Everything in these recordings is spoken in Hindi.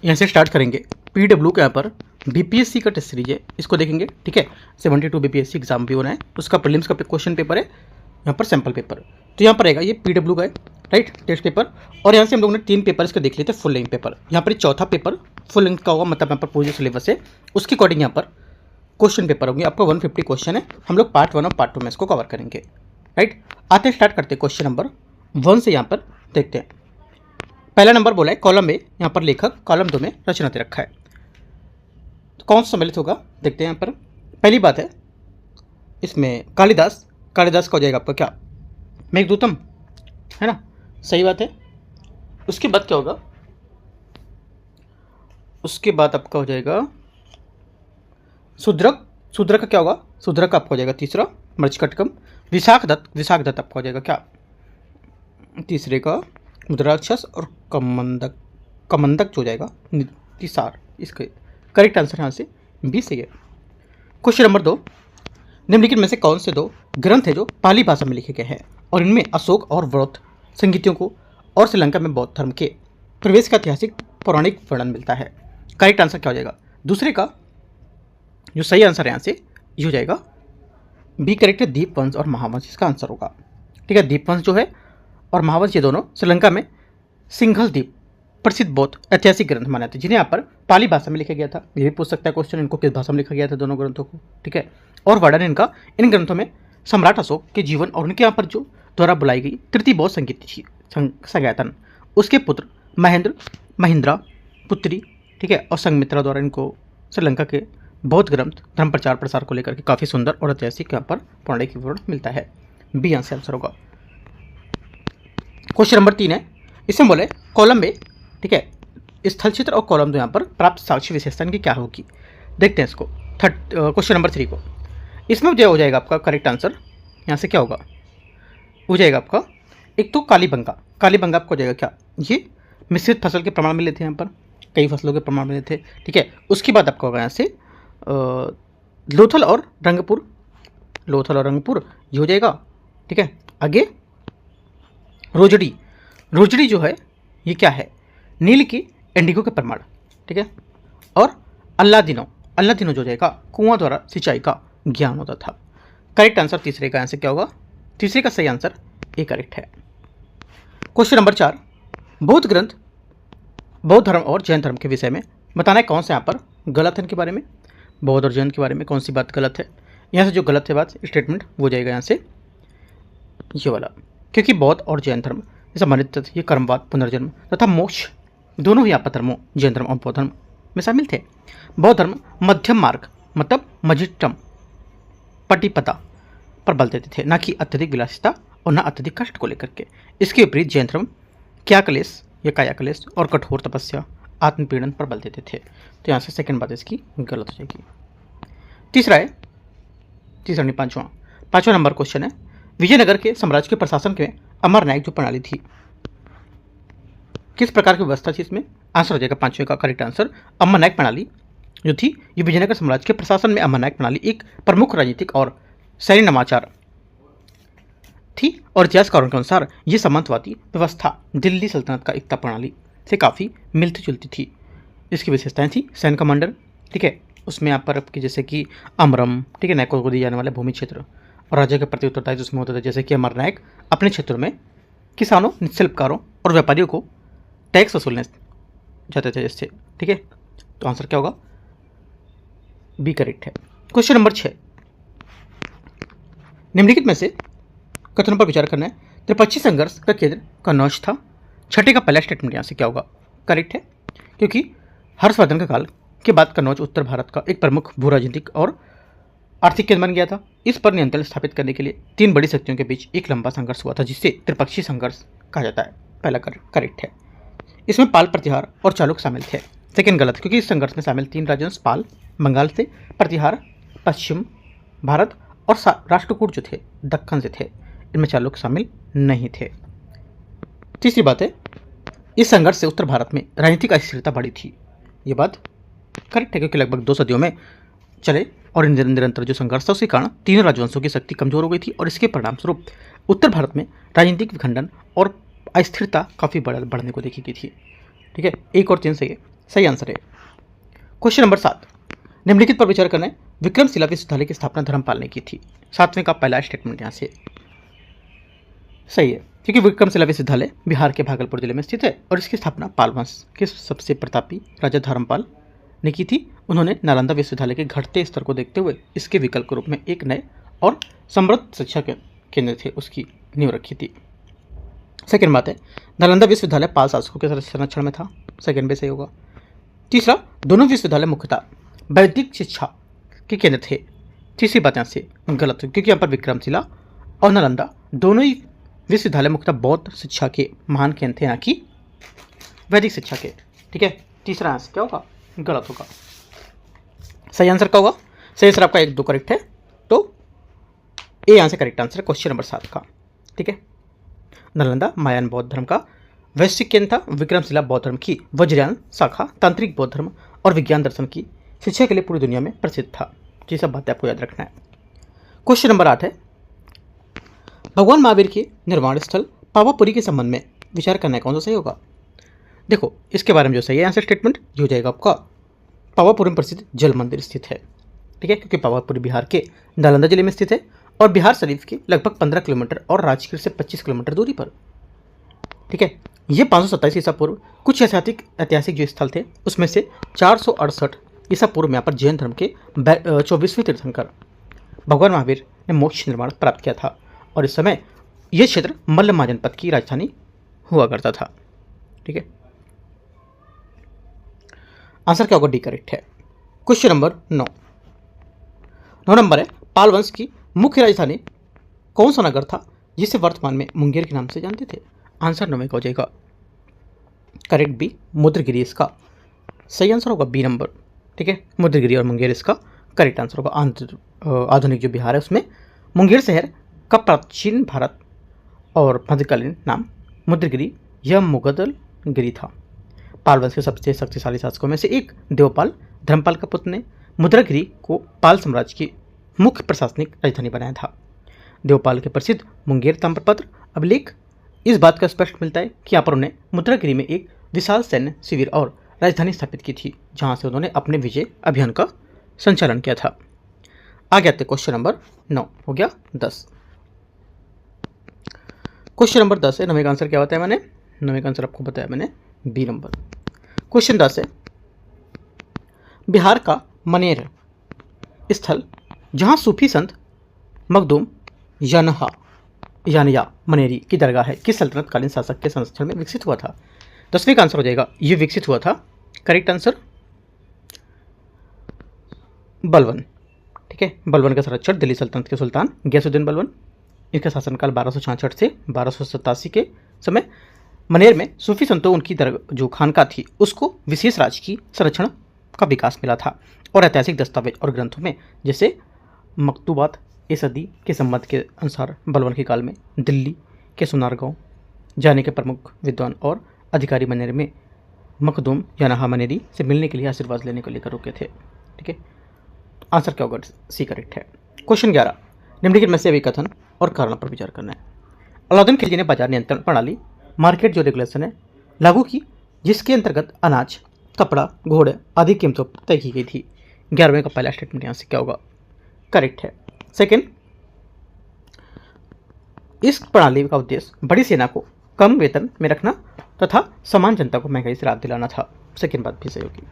यहाँ से स्टार्ट करेंगे। PW के यहाँ पर BPSC का टेस्ट सीरीज है, इसको देखेंगे। ठीक है, 72 BPSC एग्जाम भी होना है, उसका प्रीलिम्स का क्वेश्चन पेपर है, यहाँ पर सैम्पल पेपर। तो यहाँ पर रहेगा ये PW का है, राइट, टेस्ट पेपर। और यहाँ से हम लोगों ने 3 पेपर इसके देख लिए थे फुल लेंथ पेपर। यहाँ पर चौथा पेपर फुल लेंथ का होगा, मतलब यहाँ पर पूरी जो सिलेबस है उसके अकॉर्डिंग यहाँ पर क्वेश्चन पेपर होंगे। आपका 150 क्वेश्चन है, हम लोग पार्ट 1 और पार्ट 2 में इसको कवर करेंगे, राइट। आते हैं, स्टार्ट करते हैं क्वेश्चन नंबर 1 से। यहाँ पर देखते हैं, पहला नंबर बोला है कॉलम ए, यहाँ पर लेखक, कॉलम 2 में रचना दे रखा है। तो कौन सा सम्मिलित होगा देखते हैं। यहाँ पर पहली बात है इसमें कालिदास, कालिदास का हो जाएगा आपका क्या, मेघदूतम, है ना, सही बात है। उसके बाद क्या होगा, उसके बाद आपका हो जाएगा शूद्रक, शूद्रक का क्या होगा, शूद्रक का आपका हो जाएगा तीसरा मृच्छकटकम। विशाख दत्त, विशाख दत्त आपका हो जाएगा क्या, तीसरे का मुद्राक्षस। और कमंदक, कमंदक जो हो जाएगा तिसार। इसके करेक्ट आंसर यहाँ से बी सही है। क्वेश्चन नंबर 2, निम्नलिखित में से कौन से 2 ग्रंथ है जो पाली भाषा में लिखे गए हैं और इनमें अशोक और व्रत संगीतियों को और श्रीलंका में बौद्ध धर्म के प्रवेश का ऐतिहासिक पौराणिक वर्णन मिलता है। करेक्ट आंसर क्या हो जाएगा, दूसरे का जो सही आंसर है यहाँ से ये हो जाएगा बी करेक्ट है, दीपवंश और महावंश इसका आंसर होगा। ठीक है, दीपवंश जो है और महावंश ये दोनों श्रीलंका में सिंघल द्वीप प्रसिद्ध बौद्ध ऐतिहासिक ग्रंथ माने थे, जिन्हें यहाँ पर पाली भाषा में लिखा गया था। ये भी पूछ सकता है क्वेश्चन, इनको किस भाषा में लिखा गया था दोनों ग्रंथों को। ठीक है, और वर्णन इनका इन ग्रंथों में सम्राट अशोक के जीवन और उनके यहाँ पर जो द्वारा बुलाई गई तृतीय बौद्ध संगीत थी संज्ञातन, उसके पुत्र महेंद्र, महिंद्रा पुत्री, ठीक है, और संघमित्रा द्वारा इनको श्रीलंका के बौद्ध ग्रंथ धर्म प्रचार प्रसार को लेकर के काफ़ी सुंदर और ऐतिहासिक यहाँ पर पौराणिक विवरण मिलता है। बी आंसर होगा। क्वेश्चन नंबर 3 है, इसमें बोले कॉलम में, ठीक है, स्थल क्षेत्र और कॉलम 2 यहाँ पर प्राप्त साक्ष्य विशेषता की क्या होगी। देखते हैं इसको। क्वेश्चन नंबर 3 को, इसमें जो हो जाएगा आपका करेक्ट आंसर यहाँ से क्या होगा, हो जाएगा आपका एक तो कालीबंगा, कालीबंगा आपको हो जाएगा क्या, ये मिश्रित फसल के प्रमाण मिले थे, यहाँ पर कई फसलों के प्रमाण मिले थे। ठीक है, उसके बाद आपका होगा यहाँ से लोथल और रंगपुर, लोथल और रंगपुर ये हो जाएगा। ठीक है, आगे रोजड़ी, रोजड़ी जो है ये क्या है, नील की इंडिगो के प्रमाण। ठीक है, और अल्लादिनो, अल्लादिनो जो जाएगा कुआं द्वारा सिंचाई का ज्ञान होता था। करेक्ट आंसर तीसरे का आंसर क्या होगा, तीसरे का सही आंसर ए करेक्ट है। क्वेश्चन नंबर 4, बौद्ध ग्रंथ बौद्ध धर्म और जैन धर्म के विषय में बताना है कौन सा यहाँ पर गलत है, इनके बारे में बौद्ध और जैन के बारे में कौन सी बात गलत है। यहाँ से जो गलत है बात स्टेटमेंट वो जाएगा यहाँ से ये वाला, क्योंकि बौद्ध और जैन धर्म जैसा मानित ये कर्मवाद, पुनर्जन्म तथा मोक्ष दोनों ही आपका धर्मों जैन धर्म और बौद्ध धर्म में शामिल थे। बौद्ध धर्म मध्यम मार्ग मतलब मजिष्टम पटिपता पर बल देते थे, ना कि अत्यधिक विलासिता और ना अत्यधिक कष्ट को लेकर के। इसके विपरीत जैन धर्म क्या क्लेश या काया क्लेश और कठोर तपस्या आत्मपीड़न पर बल देते थे। तो यहाँ से सेकंड बात इसकी गलत हो जाएगी। तीसरा है, तीसरा नहीं पांचवा नंबर क्वेश्चन है, विजयनगर के साम्राज्य के प्रशासन के अमर नायक जो प्रणाली थी किस प्रकार की व्यवस्था थी, इसमें आंसर हो जाएगा पांचवें का करेक्ट आंसर अमर नायक प्रणाली जो थी ये विजयनगर साम्राज्य के प्रशासन में अमर नायक प्रणाली एक प्रमुख राजनीतिक और सैन्य नवाचार थी और इतिहासकारों के अनुसार ये सामंतवादी व्यवस्था दिल्ली सल्तनत का एकता प्रणाली से काफ़ी मिलती जुलती थी। इसकी विशेषताएं थी सैन्य कमांडर, ठीक है, उसमें यहाँ पर आपकी जैसे कि अमरम, ठीक है, नायकों को दिए जाने वाले भूमि क्षेत्र और राजा के प्रति उत्तरदायित्व उसमें होता था, जैसे कि अमर नायक अपने क्षेत्रों में किसानों, शिल्पकारों और व्यापारियों को टैक्स वसूलने जाते थे जैसे। ठीक है, तो आंसर क्या होगा, बी करेक्ट है। क्वेश्चन नंबर 6, निम्नलिखित में से कथनों पर विचार करना है, त्रिपक्षीय संघर्ष का केंद्र कन्नौज था। छठे का पहला स्टेटमेंट यहाँ से क्या होगा, करेक्ट है, क्योंकि हर्षवर्धन का काल के बाद कन्नौज उत्तर भारत का एक प्रमुख भू राजनीतिक और आर्थिक केंद्र बन गया था। इस पर नियंत्रण स्थापित करने के लिए 3 बड़ी शक्तियों के बीच एक लंबा संघर्ष हुआ था, जिससे त्रिपक्षीय संघर्ष कहा जाता है। पहला करेक्ट है। इसमें पाल, प्रतिहार और चालुक्य शामिल थे। सेकेंड गलत, क्योंकि इस संघर्ष में शामिल 3 राजवंश पाल बंगाल से, प्रतिहार पश्चिम भारत और राष्ट्रकूट जो थे दक्कन से थे, इनमें चालुक्य शामिल नहीं थे। तीसरी बात है, इस संघर्ष से उत्तर भारत में राजनीतिक अस्थिरता बढ़ी थी। ये बात करेक्ट है, क्योंकि लगभग 2 सदियों में चले और निरंतर जो संघर्ष था उसके कारण तीनों राजवंशों की शक्ति कमजोर हो गई थी और इसके परिणामस्वरूप उत्तर भारत में राजनीतिक विखंडन और अस्थिरता काफ़ी बढ़ने को देखी गई थी। ठीक है, 1 और 3 से सही आंसर है। क्वेश्चन नंबर 7, निम्नलिखित पर विचार करना है। विक्रमशिला विश्वविद्यालय की स्थापना धर्मपाल ने की थी। 7वें का पहला स्टेटमेंट यहाँ से सही है, क्योंकि विक्रमशिला विश्वविद्यालय बिहार के भागलपुर जिले में स्थित है और इसकी स्थापना पाल वंश के सबसे प्रतापी राजा धर्मपाल ने की थी। उन्होंने नालंदा विश्वविद्यालय के घटते स्तर को देखते हुए इसके विकल्प के रूप में एक नए और समृद्ध शिक्षा के केंद्र थे उसकी नींव रखी थी। सेकेंड बात है, नालंदा विश्वविद्यालय पाल शासकों के संरक्षण में था। सेकेंड भी सही होगा। तीसरा, दोनों विश्वविद्यालय मुख्यतः वैदिक शिक्षा के केंद्र थे। तीसरी बात यहाँ से गलत है, क्योंकि यहाँ पर विक्रमशिला और नालंदा दोनों ही विश्वविद्यालय मुख्यतः बौद्ध शिक्षा के महान केंद्र थे, ना कि वैदिक शिक्षा के। ठीक है, तीसरा आंसर क्या होगा? गलत होगा। सही आंसर क्या होगा? सही आंसर आपका 1, 2 करेक्ट है, तो ए यहाँ से करेक्ट आंसर है क्वेश्चन नंबर 7 का। ठीक है, नालंदा महायान बौद्ध धर्म का वैश्विक केंद्र था। विक्रमशिला बौद्ध धर्म की वज्रयान शाखा तांत्रिक बौद्ध धर्म और विज्ञान दर्शन की शिक्षा के लिए पूरी दुनिया में प्रसिद्ध था। ये सब बातें आपको याद रखना है। क्वेश्चन नंबर 8 है, भगवान महावीर के निर्वाण स्थल पावापुरी के संबंध में विचार करना है, कौन सा सही होगा? देखो, इसके बारे में जो सही है आंसर स्टेटमेंट ये हो जाएगा आपका, पावापुरी में प्रसिद्ध जल मंदिर स्थित है। ठीक है, क्योंकि पावापुरी बिहार के नालंदा जिले में स्थित है और बिहार शरीफ के लगभग 15 किलोमीटर और राजगीर से 25 किलोमीटर दूरी पर। ठीक है, ये 527 ईसा पूर्व कुछ ऐतिहासिक जो स्थल थे उसमें से 468 ईसा पूर्व में यहाँ पर जैन धर्म के 24वें तीर्थंकर भगवान महावीर ने मोक्ष निर्माण प्राप्त किया था और इस समय यह क्षेत्र मल्लमा जनपद की राजधानी हुआ करता था। ठीक है, आंसर क्या होगा? डी करेक्ट है। क्वेश्चन नंबर 9 नंबर है, पाल वंश की मुख्य राजधानी कौन सा नगर था जिसे वर्तमान में मुंगेर के नाम से जानते थे? आंसर 9 का हो जाएगा करेक्ट बी, मुद्रगिरी इसका सही आंसर होगा, बी नंबर। ठीक है, मुद्रगिरी और मुंगेर इसका करेक्ट आंसर होगा। आधुनिक जो बिहार है उसमें मुंगेर शहर का प्राचीन भारत और मध्यकालीन नाम मुद्रगिरी या मुगदलगिरी था। पाल वंश के सबसे शक्तिशाली शासकों में से एक देवपाल धर्मपाल का पुत्र ने मुद्रगिरी को पाल साम्राज्य की मुख्य प्रशासनिक राजधानी बनाया था। देवपाल के प्रसिद्ध मुंगेर ताम्रपत्र अभिलेख इस बात का स्पष्ट मिलता है कि यहाँ पर उन्हें मुद्रगिरी में एक विशाल सैन्य शिविर और राजधानी स्थापित की थी, जहाँ से उन्होंने अपने विजय अभियान का संचालन किया था। आगे आते क्वेश्चन नंबर 9 हो गया 10। क्वेश्चन नंबर 10 है, 9वें का आंसर क्या बताया मैंने? 9वें का आंसर आपको बताया मैंने, बी नंबर। क्वेश्चन 10 है, बिहार का मनेर स्थल जहां सूफी संत मखदूम यानिया मनेरी की दरगाह है, किस सल्तनत कालीन शासक के संरक्षण में विकसित हुआ था? 10वें का आंसर हो जाएगा, ये विकसित हुआ था करेक्ट आंसर बलवन। ठीक है, बलवन का संरक्षण दिल्ली सल्तनत के सुल्तान गयासुद्दीन बलवन, इसका शासनकाल 1266 से 1287 के समय मनेर में सूफी संतों उनकी जो खानका थी उसको विशेष राज्य की संरक्षण का विकास मिला था और ऐतिहासिक दस्तावेज और ग्रंथों में जैसे मकतूबात ए सदी के संबंध के अनुसार बलवन के काल में दिल्ली के सुनारगांव जाने के प्रमुख विद्वान और अधिकारी मनेर में मखदूम यानहा मनेरी से मिलने के लिए आशीर्वाद लेने को लेकर रुके थे। ठीक है, आंसर क्या होगा? सी करेक्ट है। क्वेश्चन 11, निम्नलिखित में से अभी कथन और कारण पर विचार करना है। अलाउद्दीन खिलजी ने बाजार नियंत्रण प्रणाली मार्केट जो रेगुलेशन है लागू की, जिसके अंतर्गत अनाज, कपड़ा, घोड़े आदि कीमतों तय की गई थी। 11वें का पहला स्टेटमेंट यहाँ से क्या होगा? करेक्ट है। सेकेंड, इस प्रणाली का उद्देश्य बड़ी सेना को कम वेतन में रखना तथा समान जनता को महंगाई से राहत दिलाना था। सेकेंड बात भी सही होगी,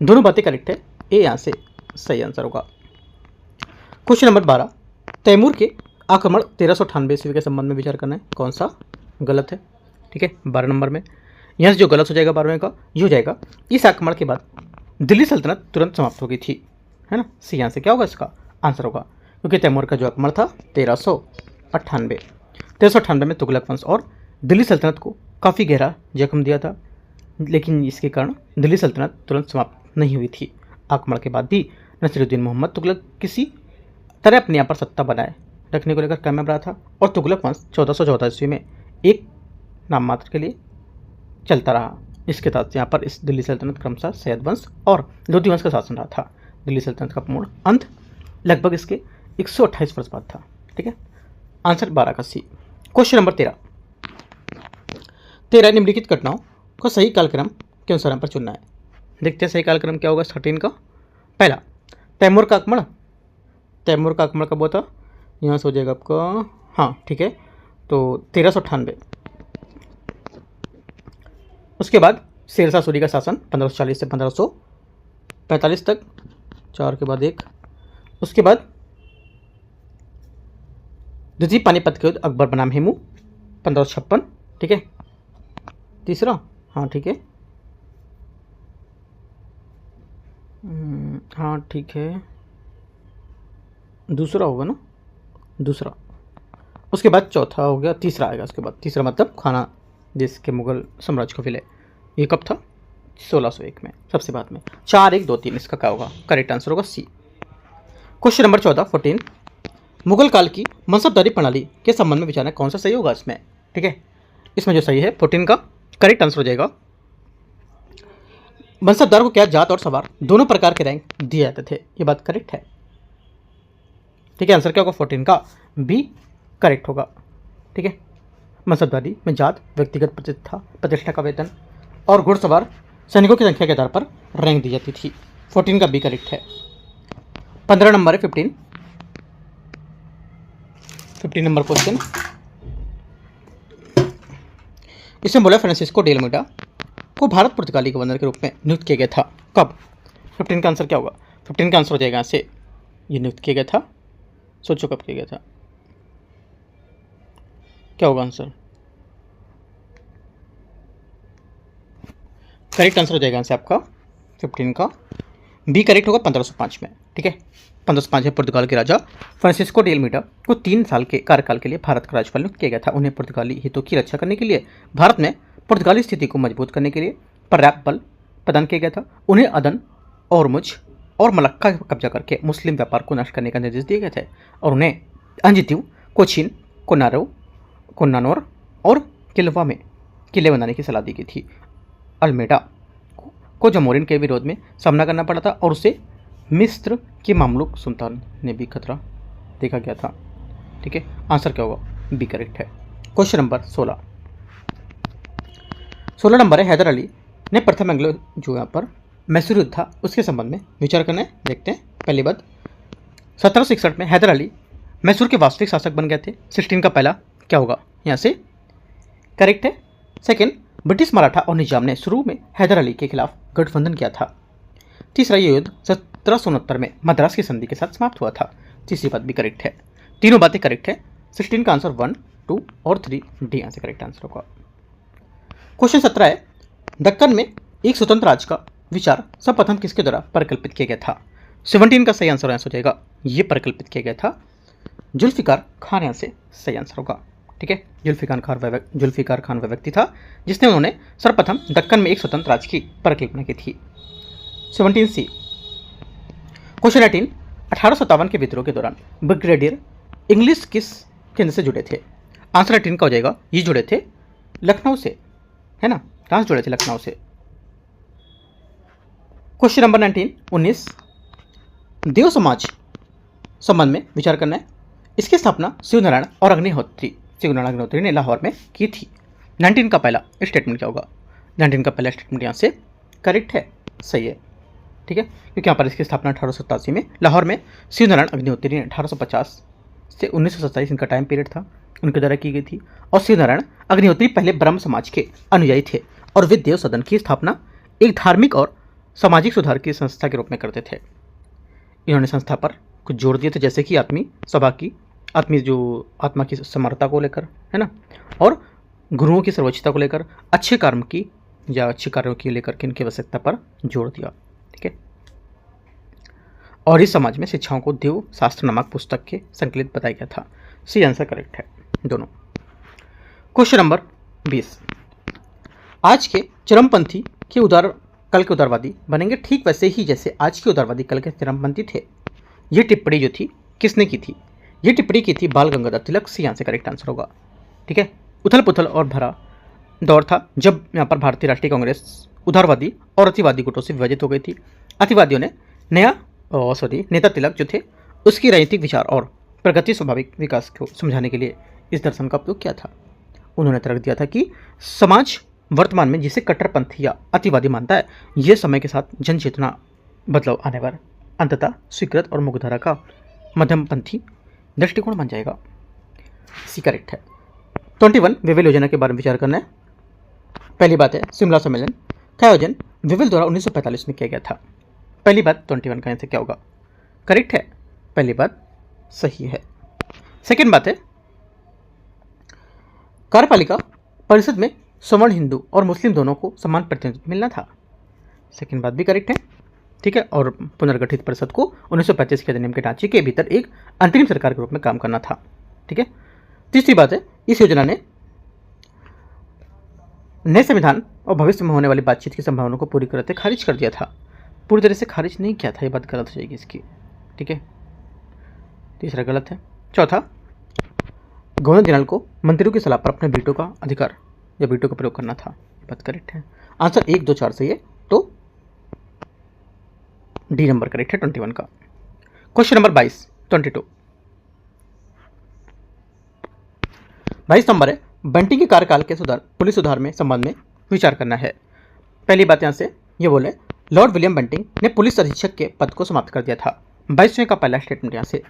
दोनों बातें करेक्ट है, ए यहाँ से सही आंसर होगा। क्वेश्चन नंबर 12, तैमूर के आक्रमण 1398 ईस्वी के संबंध में विचार करना है, कौन सा गलत है? ठीक है, 12 नंबर में यहाँ से जो गलत हो जाएगा 12वें का ये हो जाएगा, इस आक्रमण के बाद दिल्ली सल्तनत तुरंत समाप्त हो गई थी, है ना। सी यहाँ से क्या होगा? इसका आंसर होगा, क्योंकि तैमूर का जो आक्रमण था 1398 में तुगलक वंश और दिल्ली सल्तनत को काफ़ी गहरा जख्म दिया था, लेकिन इसके कारण दिल्ली सल्तनत तुरंत समाप्त नहीं हुई थी। आक्रमण के बाद भी नसीरुद्दीन मोहम्मद तुगलक किसी तरह अपने यहाँ पर सत्ता बनाए रखने को लेकर कामयाब रहा था और तुगलक वंश 1414 ईस्वी में एक नाम मात्र के लिए चलता रहा। इसके तहत यहाँ पर इस दिल्ली सल्तनत क्रमशः सैयद वंश और लोधी वंश का शासन रहा था। दिल्ली सल्तनत का पूर्ण अंत लगभग इसके 128 वर्ष बाद था। ठीक है, आंसर 12 का सी। क्वेश्चन नंबर 13 निम्नलिखित घटनाओं को सही कालक्रम के अनुसार पर चुनना है। देखते हैं सही कालक्रम क्या होगा 13 का। पहला तैमूर का आक्रमण, तैमूर का आक्रमण कब हुआ था, यहाँ से हो जाएगा आपका, हाँ ठीक है, तो 1398। उसके बाद शेरशाह सूरी का शासन 1540 से 1545 तक, 4 के बाद 1। उसके बाद द्वितीय पानीपत के युद्ध, अकबर बनाम हेमू 1556, ठीक है। तीसरा, हाँ ठीक है, हाँ ठीक है, दूसरा होगा ना, दूसरा। उसके बाद चौथा हो गया, तीसरा आएगा उसके बाद, तीसरा मतलब खाना देश के मुगल साम्राज्य को विलय, ये कब था 1601 में, सबसे बाद में। 4 1 2 3 इसका क्या होगा, करेक्ट आंसर होगा सी। क्वेश्चन नंबर 14 मुगल काल की मनसबदारी प्रणाली के संबंध में विचारना कौन सा सही होगा इसमें, ठीक है। इसमें जो सही है 14 का करेक्ट आंसर हो जाएगा, मनसबदार को क्या जात और सवार दोनों प्रकार के रैंक दिए जाते थे, ये बात करेक्ट है, ठीक है। आंसर क्या होगा 14 का बी करेक्ट होगा, ठीक है। मनसबदारी में जात, व्यक्तिगत प्रतिष्ठा का वेतन और घुड़सवार सैनिकों की संख्या के आधार पर रैंक दी जाती थी। 14 का बी करेक्ट है। 15 नंबर है 15 नंबर क्वेश्चन, इसमें बोला फ्रांसिस्को डे अल्मीडा को भारत पुर्तगाली गवर्नर के रूप में नियुक्त किया गया था, कब। 15 का आंसर क्या होगा, 15 का आंसर हो जाएगा यहाँ से, ये नियुक्त किया गया था, सोचो कब किया गया था, क्या होगा आंसर, करेक्ट आंसर हो जाएगा यहाँ से आपका 15 का बी करेक्ट होगा 1505 में, ठीक है। 1505 में पुर्तगाल के राजा फ्रांसिस्को डे अल्मीडा को 3 साल के कार्यकाल के लिए भारत का राज्यपाल नियुक्त किया गया था। उन्हें पुर्तगाली हितों की रक्षा करने के लिए भारत में पुर्तगाली स्थिति को मजबूत करने के लिए पर्याप्त बल प्रदान किया गया था। उन्हें अदन और मुझ और मलक्का पर कब्जा करके मुस्लिम व्यापार को नष्ट करने का निर्देश दिए गए थे और उन्हें अंजित्यू, कोचीन, कोन्नानोर और किलवा में किले बनाने की सलाह दी गई थी। अल्मेडा को जमोरिन के विरोध में सामना करना पड़ा था और उसे मिस्र के मामलुक सुल्तान ने भी खतरा देखा गया था, ठीक है। आंसर क्या होगा, बी करेक्ट है। क्वेश्चन नंबर 16 नंबर है, हैदर अली ने प्रथम एंग्लो जो यहाँ पर मैसूर युद्ध था उसके संबंध में विचार करना है, देखते हैं। पहली बात 1761 में हैदर अली मैसूर के वास्तविक शासक बन गए थे। 16 का पहला क्या होगा, यहाँ से करेक्ट है। सेकेंड, ब्रिटिश मराठा और निजाम ने शुरू में हैदर अली के खिलाफ गठबंधन किया था। तीसरा, ये युद्ध 1769 में मद्रास की संधि के साथ समाप्त हुआ था। तीसरी बात भी करेक्ट है, तीनों बातें करेक्ट है। 16 का आंसर 1, 2 और 3 डी आंसर करेक्ट आंसर होगा। क्वेश्चन 17 है, दक्कन में एक स्वतंत्र राज्य का विचार सर्वप्रथम किसके द्वारा परिकल्पित किया गया था। 17 का सही आंसर हो जाएगा, ये परिकल्पित किया गया था जुल्फिकार खान, यहाँ से सही आंसर होगा, ठीक है। जुल्फिकार खान वह व्यक्ति था जिसने उन्होंने सर्वप्रथम दक्कन में एक स्वतंत्र राज्य की परिकल्पना की थी। 17 सी। क्वेश्चन 18, 1857 के विद्रोह के दौरान ब्रिगेडियर इंग्लिश किस केंद्र से जुड़े थे। आंसर 18 का हो जाएगा, ये जुड़े थे लखनऊ से, है ना, कहाँ से जुड़े थे, लखनऊ से। क्वेश्चन नंबर 19, देव समाज संबंध में विचार करना है। इसकी स्थापना शिवनारायण अग्निहोत्री ने लाहौर में की थी। 19 का पहला स्टेटमेंट क्या होगा, 19 का पहला स्टेटमेंट यहाँ से करेक्ट है, सही है, ठीक है, क्योंकि यहाँ पर इसकी स्थापना 1887 में लाहौर में शिवनारायण अग्निहोत्री ने 1850 से 1927 इनका टाइम पीरियड था, उनके द्वारा की गई थी। और शिवनारायण अग्निहोत्री पहले ब्रह्म समाज के अनुयायी थे और वे देव सदन की स्थापना एक धार्मिक और सामाजिक सुधार की संस्था के रूप में करते थे। इन्होंने संस्था पर कुछ जोड़ दिए थे, जैसे कि आत्मा की समर्था को लेकर, है ना, और गुरुओं की सर्वोच्चता को लेकर, अच्छे कर्म की या अच्छे कार्यों की लेकर के इनकी आवश्यकता पर जोड़ दिया, ठीक है। और इस समाज में शिक्षाओं को देव शास्त्र नामक पुस्तक के संकलित बताया गया था। सी आंसर करेक्ट है दोनों। क्वेश्चन नंबर 20, आज के चरमपंथी के कल के उदारवादी बनेंगे ठीक वैसे ही जैसे आज के उदारवादी कल के चरमपंथी थे। ये टिप्पणी जो थी किसने की थी, ये टिप्पणी की थी बाल Gangadhar Tilak. C answer correct answer होगा, ठीक है। उथल पुथल और भरा दौर था जब यहाँ पर भारतीय राष्ट्रीय कांग्रेस उदारवादी और अतिवादी गुटों से विभाजित हो गई थी। अतिवादियों ने नेता तिलक जो थे उसकी राजनीतिक विचार और प्रगति स्वाभाविक विकास को समझाने के लिए इस दर्शन का उपयोग किया था। उन्होंने तर्क दिया था कि समाज वर्तमान में जिसे कट्टरपंथी या अतिवादी मानता है, यह समय के साथ जन चेतना बदलाव आने पर अंततः स्वीकृत और मुख्यधारा का मध्यमपंथी दृष्टिकोण बन जाएगा। सी करेक्ट है। 21 वेवेल योजना के बारे में विचार करना है। पहली बात है शिमला सम्मेलन का आयोजन वेवेल द्वारा 1945 में किया गया था। पहली बात 21 का आंसर क्या होगा? करेक्ट है, पहली बात सही है। सेकेंड बात है कार्यपालिका परिषद में सवर्ण हिंदू और मुस्लिम दोनों को समान प्रतिनिधित्व मिलना था। सेकेंड बात भी करेक्ट है, ठीक है। और पुनर्गठित परिषद को 1935 के अधिनियम के ढांचे के भीतर एक अंतरिम सरकार के रूप में काम करना था, ठीक है। तीसरी बात है इस योजना ने नए संविधान और भविष्य में होने वाली बातचीत की संभावना को पूरी तरह से खारिज कर दिया था। पूरी तरह से खारिज नहीं किया था, ये बात गलत हो जाएगी इसकी, ठीक है। तीसरा गलत है। चौथा, गवर्नर जनरल को मंत्रियों की सलाह पर अपने वीटो का अधिकार या वीटो का प्रयोग करना था, ये बात करेक्ट है। आंसर 1, 2, 4 सही है, तो डी नंबर करेक्ट है 21 का। क्वेश्चन नंबर 22, 22 नंबर है बंटी के कार्यकाल के पुलिस सुधार में संबंध में विचार करना है। पहली बात यहाँ से ये बोले लॉर्ड विलियम बंटिंग ने पुलिस अधीक्षक के पद को समाप्त कर दिया था। 22वें का पहला स्टेटमेंट यहाँ से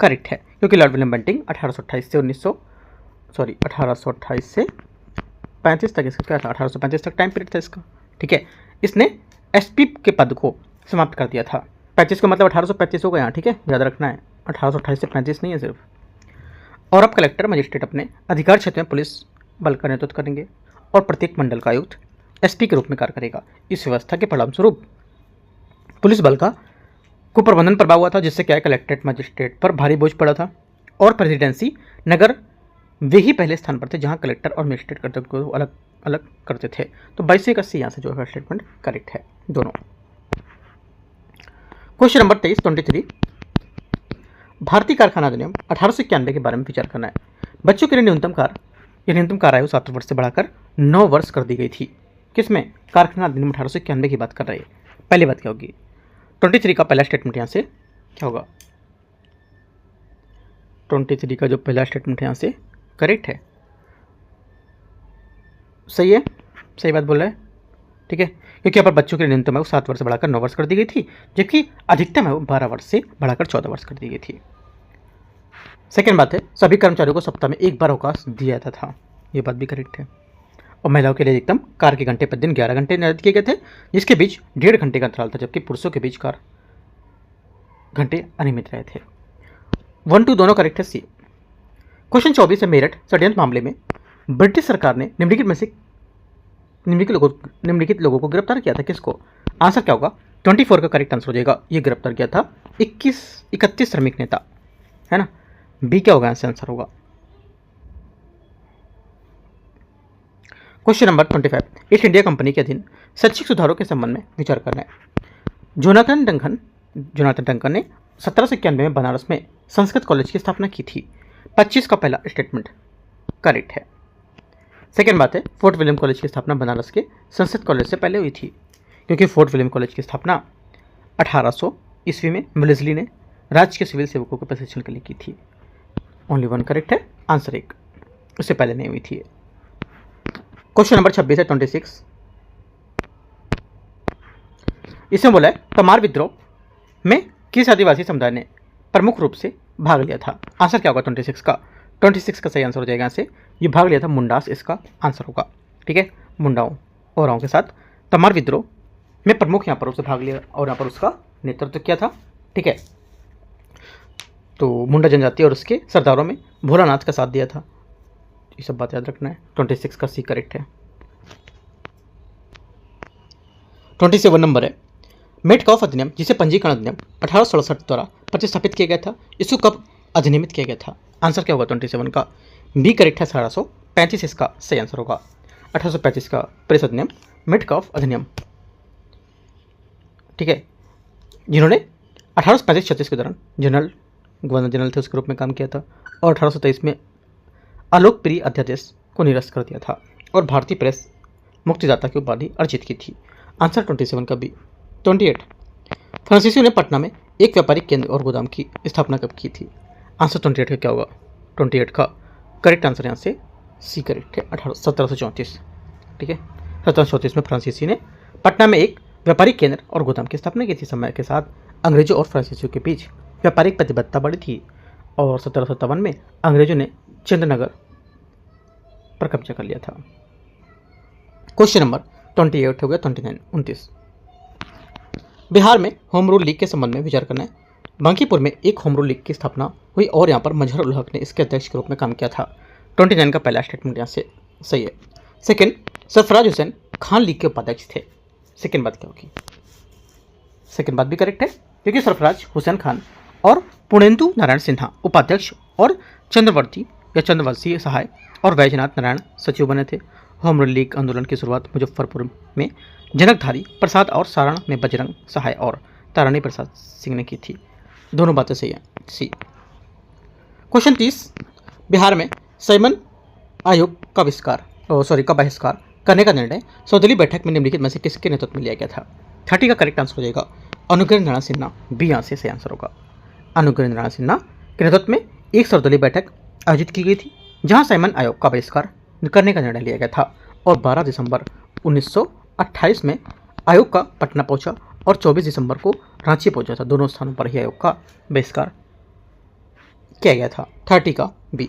करेक्ट है, क्योंकि लॉर्ड विलियम बंटिंग 1828 से 35 तक इसका क्या था, 1835 तक टाइम पीरियड था इसका, ठीक है। इसने एसपी के पद को समाप्त कर दिया था। 35 का मतलब 1835 होगा यहाँ, ठीक है, याद रखना है, 1828 से 35 नहीं है सिर्फ। और अब कलेक्टर मजिस्ट्रेट अपने अधिकार क्षेत्र में पुलिस बल का नेतृत्व करेंगे और प्रत्येक मंडल का आयुक्त एसपी के रूप में कार्य करेगा। इस व्यवस्था के परिणामस्वरूप पुलिस बल का कुप्रबंधन प्रभाव हुआ था, जिससे क्या है कलेक्ट्रेट मजिस्ट्रेट पर भारी बोझ पड़ा था और प्रेसिडेंसी नगर वे ही पहले स्थान पर थे जहां कलेक्टर और मजिस्ट्रेट कर्तव्य को अलग अलग करते थे। तो 22 का सी यहाँ से जो है स्टेटमेंट करेक्ट है दोनों। क्वेश्चन नंबर 23, 23 भारतीय कारखाना अधिनियम 1891 के बारे में विचार करना है। बच्चों के लिए न्यूनतम कार आयु 7 वर्ष से बढ़ाकर 9 वर्ष कर दी गई थी। किसमें? कारखाना अधिनियम 1891 की बात कर रहे हैं। पहली बात क्या होगी? 23 का पहला स्टेटमेंट यहाँ से क्या होगा? 23 का जो पहला स्टेटमेंट यहाँ से करेक्ट है, सही है, सही बात बोल रहा है, ठीक है। क्योंकि यहाँ पर बच्चों के लिए न्यूनतम आयु 7 वर्ष बढ़ाकर 9 वर्ष कर दी गई थी, जबकि अधिकतम आयु 12 वर्ष से बढ़ाकर 14 वर्ष कर दी गई थी। सेकेंड बात है सभी कर्मचारियों को सप्ताह में एक बार अवकाश दिया जाता था, ये बात भी करेक्ट है। और महिलाओं के लिए अधिकतम कार्य के घंटे प्रतिदिन 11 घंटे निर्धारित किए गए थे, जिसके बीच 1.5 घंटे का अंतराल था, जबकि पुरुषों के बीच कार्य घंटे अनियमित रहे थे। 1, 2 दोनों करेक्ट है, सी। क्वेश्चन 24 है मेरठ षड्यंत्र मामले में ब्रिटिश सरकार ने निम्नलिखित लोगों को गिरफ्तार किया था। किसको? आंसर क्या होगा? 24 का करेक्ट आंसर हो जाएगा, ये गिरफ्तार किया था 31 श्रमिक नेता, है ना। बी क्या होगा आंसर होगा। Question number 25 east India company के अधीन शैक्षिक सुधारों के संबंध में विचार करना है। जोनाथन डंकन ने 1791 में बनारस में संस्कृत कॉलेज की स्थापना की थी। 25 का पहला स्टेटमेंट करेक्ट है। सेकेंड बात है फोर्ट विलियम कॉलेज की स्थापना बनारस के संस्कृत कॉलेज से पहले हुई थी, क्योंकि फोर्ट विलियम कॉलेज की स्थापना 1800 ईस्वी में वेलेस्ली ने राज्य के सिविल सेवकों के प्रशिक्षण के लिए की थी। ओनली 1 करेक्ट है, आंसर 1, उससे पहले नहीं हुई थी। क्वेश्चन नंबर 26 है 26, इसमें बोला है तमार विद्रोह में किस आदिवासी समुदाय ने प्रमुख रूप से भाग लिया था। आंसर क्या होगा 26 का? 26 का सही आंसर हो जाएगा यहाँ से, ये भाग लिया था मुंडास, इसका आंसर होगा, ठीक है। मुंडाओं और के साथ तमार विद्रोह में प्रमुख यहाँ पर उससे भाग लिया और यहाँ पर उसका नेतृत्व किया था, ठीक है। तो मुंडा जनजाति और उसके सरदारों में भोलानाथ का साथ दिया था, ये सब बात याद रखना है। 26 का सी करेक्ट है। 27 नंबर है मेटकाफ अधिनियम, जिसे पंजीकरण अधिनियम 1867 द्वारा प्रतिस्थापित किया गया था, इसको कब अधिनियमित किया गया था। आंसर क्या होगा 27 का? बी करेक्ट है, 1835 इसका सही आंसर होगा। 1835 का प्रेस अधिनियम मेटकाफ अधिनियम, ठीक है, जिन्होंने 1835-36 के दौरान गवर्नर जनरल थे उसके रूप में काम किया था और 1823 में अलोकप्रिय अध्यादेश को निरस्त कर दिया था और भारतीय प्रेस मुक्तिदाता की उपाधि अर्जित की थी। आंसर 27 का बी। 28 फ्रांसीसियों ने पटना में एक व्यापारिक केंद्र और गोदाम की स्थापना कब की थी। आंसर 28 का क्या होगा? 28 का करेक्ट आंसर यहाँ से सी करेक्ट है, 1734। ठीक है। 1734 में फ्रांसीसी ने पटना में एक व्यापारिक केंद्र और गोदाम की स्थापना की थी। समय के साथ अंग्रेजों और फ्रांसीसियों के बीच व्यापारिक प्रतिबद्धता बढ़ी थी और 1757 में अंग्रेजों ने चंद्रनगर पर कब्जा कर लिया था। क्वेश्चन नंबर 28 हो गया। 29 29 बिहार में होम रूल लीग के संबंध में विचार करना है। बांकीपुर में एक होम रूल लीग की स्थापना हुई और यहाँ पर मजहर उल हक ने इसके अध्यक्ष के रूप में काम किया था। 29 का पहला स्टेटमेंट यहाँ से सही है। सेकंड, सरफराज हुसैन खान लीग के उपाध्यक्ष थे। सेकंड बात क्या होगी? सेकंड बात भी करेक्ट है, क्योंकि सरफराज हुसैन खान और पूर्णेंदु नारायण सिन्हा उपाध्यक्ष और चंद्रवंशी सहाय और वैजनाथ नारायण सचिव बने थे। होम रूल लीग आंदोलन की शुरुआत मुजफ्फरपुर में जनकधारी प्रसाद और सारण में बजरंग सहाय और तारानी प्रसाद सिंह ने की थी। दोनों बातें सही हैं। सी। क्वेश्चन 30 बिहार में साइमन आयोग का बहिष्कार करने का निर्णय सर्वदलीय बैठक में निम्नलिखित में से किसके नेतृत्व में लिया गया था? 30 का करेक्ट आंसर हो जाएगा अनुग्रह नारायण सिन्हा। बी यहाँ से सही आंसर होगा। अनुग्रह नारायण सिन्हा के नेतृत्व में एक सर्वदलीय बैठक आयोजित की गई थी जहां साइमन आयोग का बहिष्कार करने का निर्णय लिया गया था और 12 दिसंबर 1928 में आयोग का पटना पहुंचा और 24 दिसंबर को रांची पहुंचा था। दोनों स्थानों पर ही आयोग का बहिष्कार किया गया था। 30 का बी।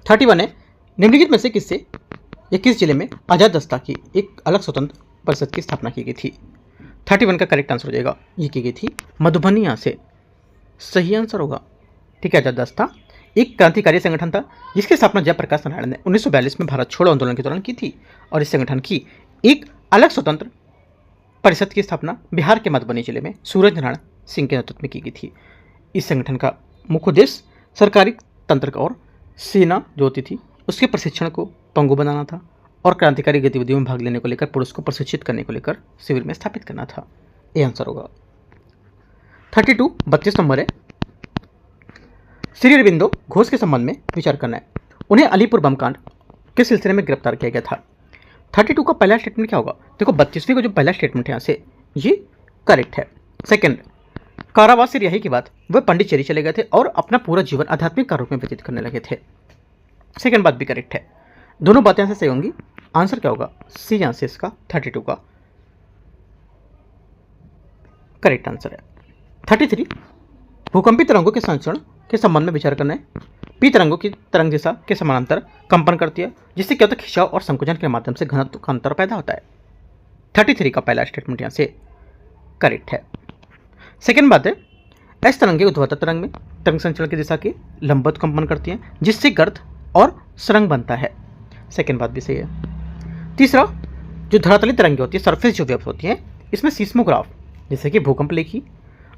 31 है निम्नलिखित में से किस जिले में आजाद दस्ता की एक अलग स्वतंत्र परिषद की स्थापना की गई थी? 31 का करेक्ट आंसर हो जाएगा, ये की गई थी मधुबनी। यहाँ से सही आंसर होगा। ठीक है। आजाद दस्ता एक क्रांतिकारी संगठन था जिसकी स्थापना जयप्रकाश नारायण ने 1942 में भारत छोड़ो आंदोलन के दौरान की थी और इस संगठन की एक अलग स्वतंत्र परिषद की स्थापना बिहार के मधुबनी जिले में सूरज नारायण सिंह के नेतृत्व में की गई थी। इस संगठन का मुख्य उद्देश्य सरकारी तंत्र और सेना जो होती थी उसके प्रशिक्षण को पंगु बनाना था और क्रांतिकारी गतिविधियों में भाग लेने को लेकर पुलिस को प्रशिक्षित करने को लेकर शिविर में स्थापित करना था। ये आंसर होगा। 32 32 नंबर है श्री अरबिंदो घोष के संबंध में विचार करना है। उन्हें अलीपुर बम कांड के सिलसिले में गिरफ्तार किया गया था। 32 का पहला स्टेटमेंट क्या होगा? देखो 32वीं का जो पहला स्टेटमेंट है यहाँ से ये करेक्ट है। सेकंड, कारावास से रिहाई के बाद वह पंडिचेरी चले गए थे और अपना पूरा जीवन आध्यात्मिक कार्यों में व्यतीत करने लगे थे। सेकंड बात भी करेक्ट है। दोनों बातें यहाँ से सही होंगी। आंसर क्या होगा? सी यहाँ से इसका 32 का करेक्ट आंसर है। 33 भूकंपी तरंगों के संचरण के संबंध में विचार करना है। पी तरंगों की तरंग दिशा के समानांतर कंपन करती है जिससे क्या होता है? खिंचाव और संकुचन के माध्यम से घनत्व का अंतर पैदा होता है। 33 का पहला स्टेटमेंट यहाँ से करेक्ट है। सेकेंड बात है एस तरंगे ऊर्ध्वाधर तरंग में तरंग संचरण की दिशा के लंबवत कंपन करती हैं जिससे गर्त और सुरंग बनता है। सेकेंड बात भी सही है। तीसरा, जो धरातली तरंगे होती है सरफेस जो वेव्स होती हैं इसमें सीस्मोग्राफ जैसे कि भूकंप लेखी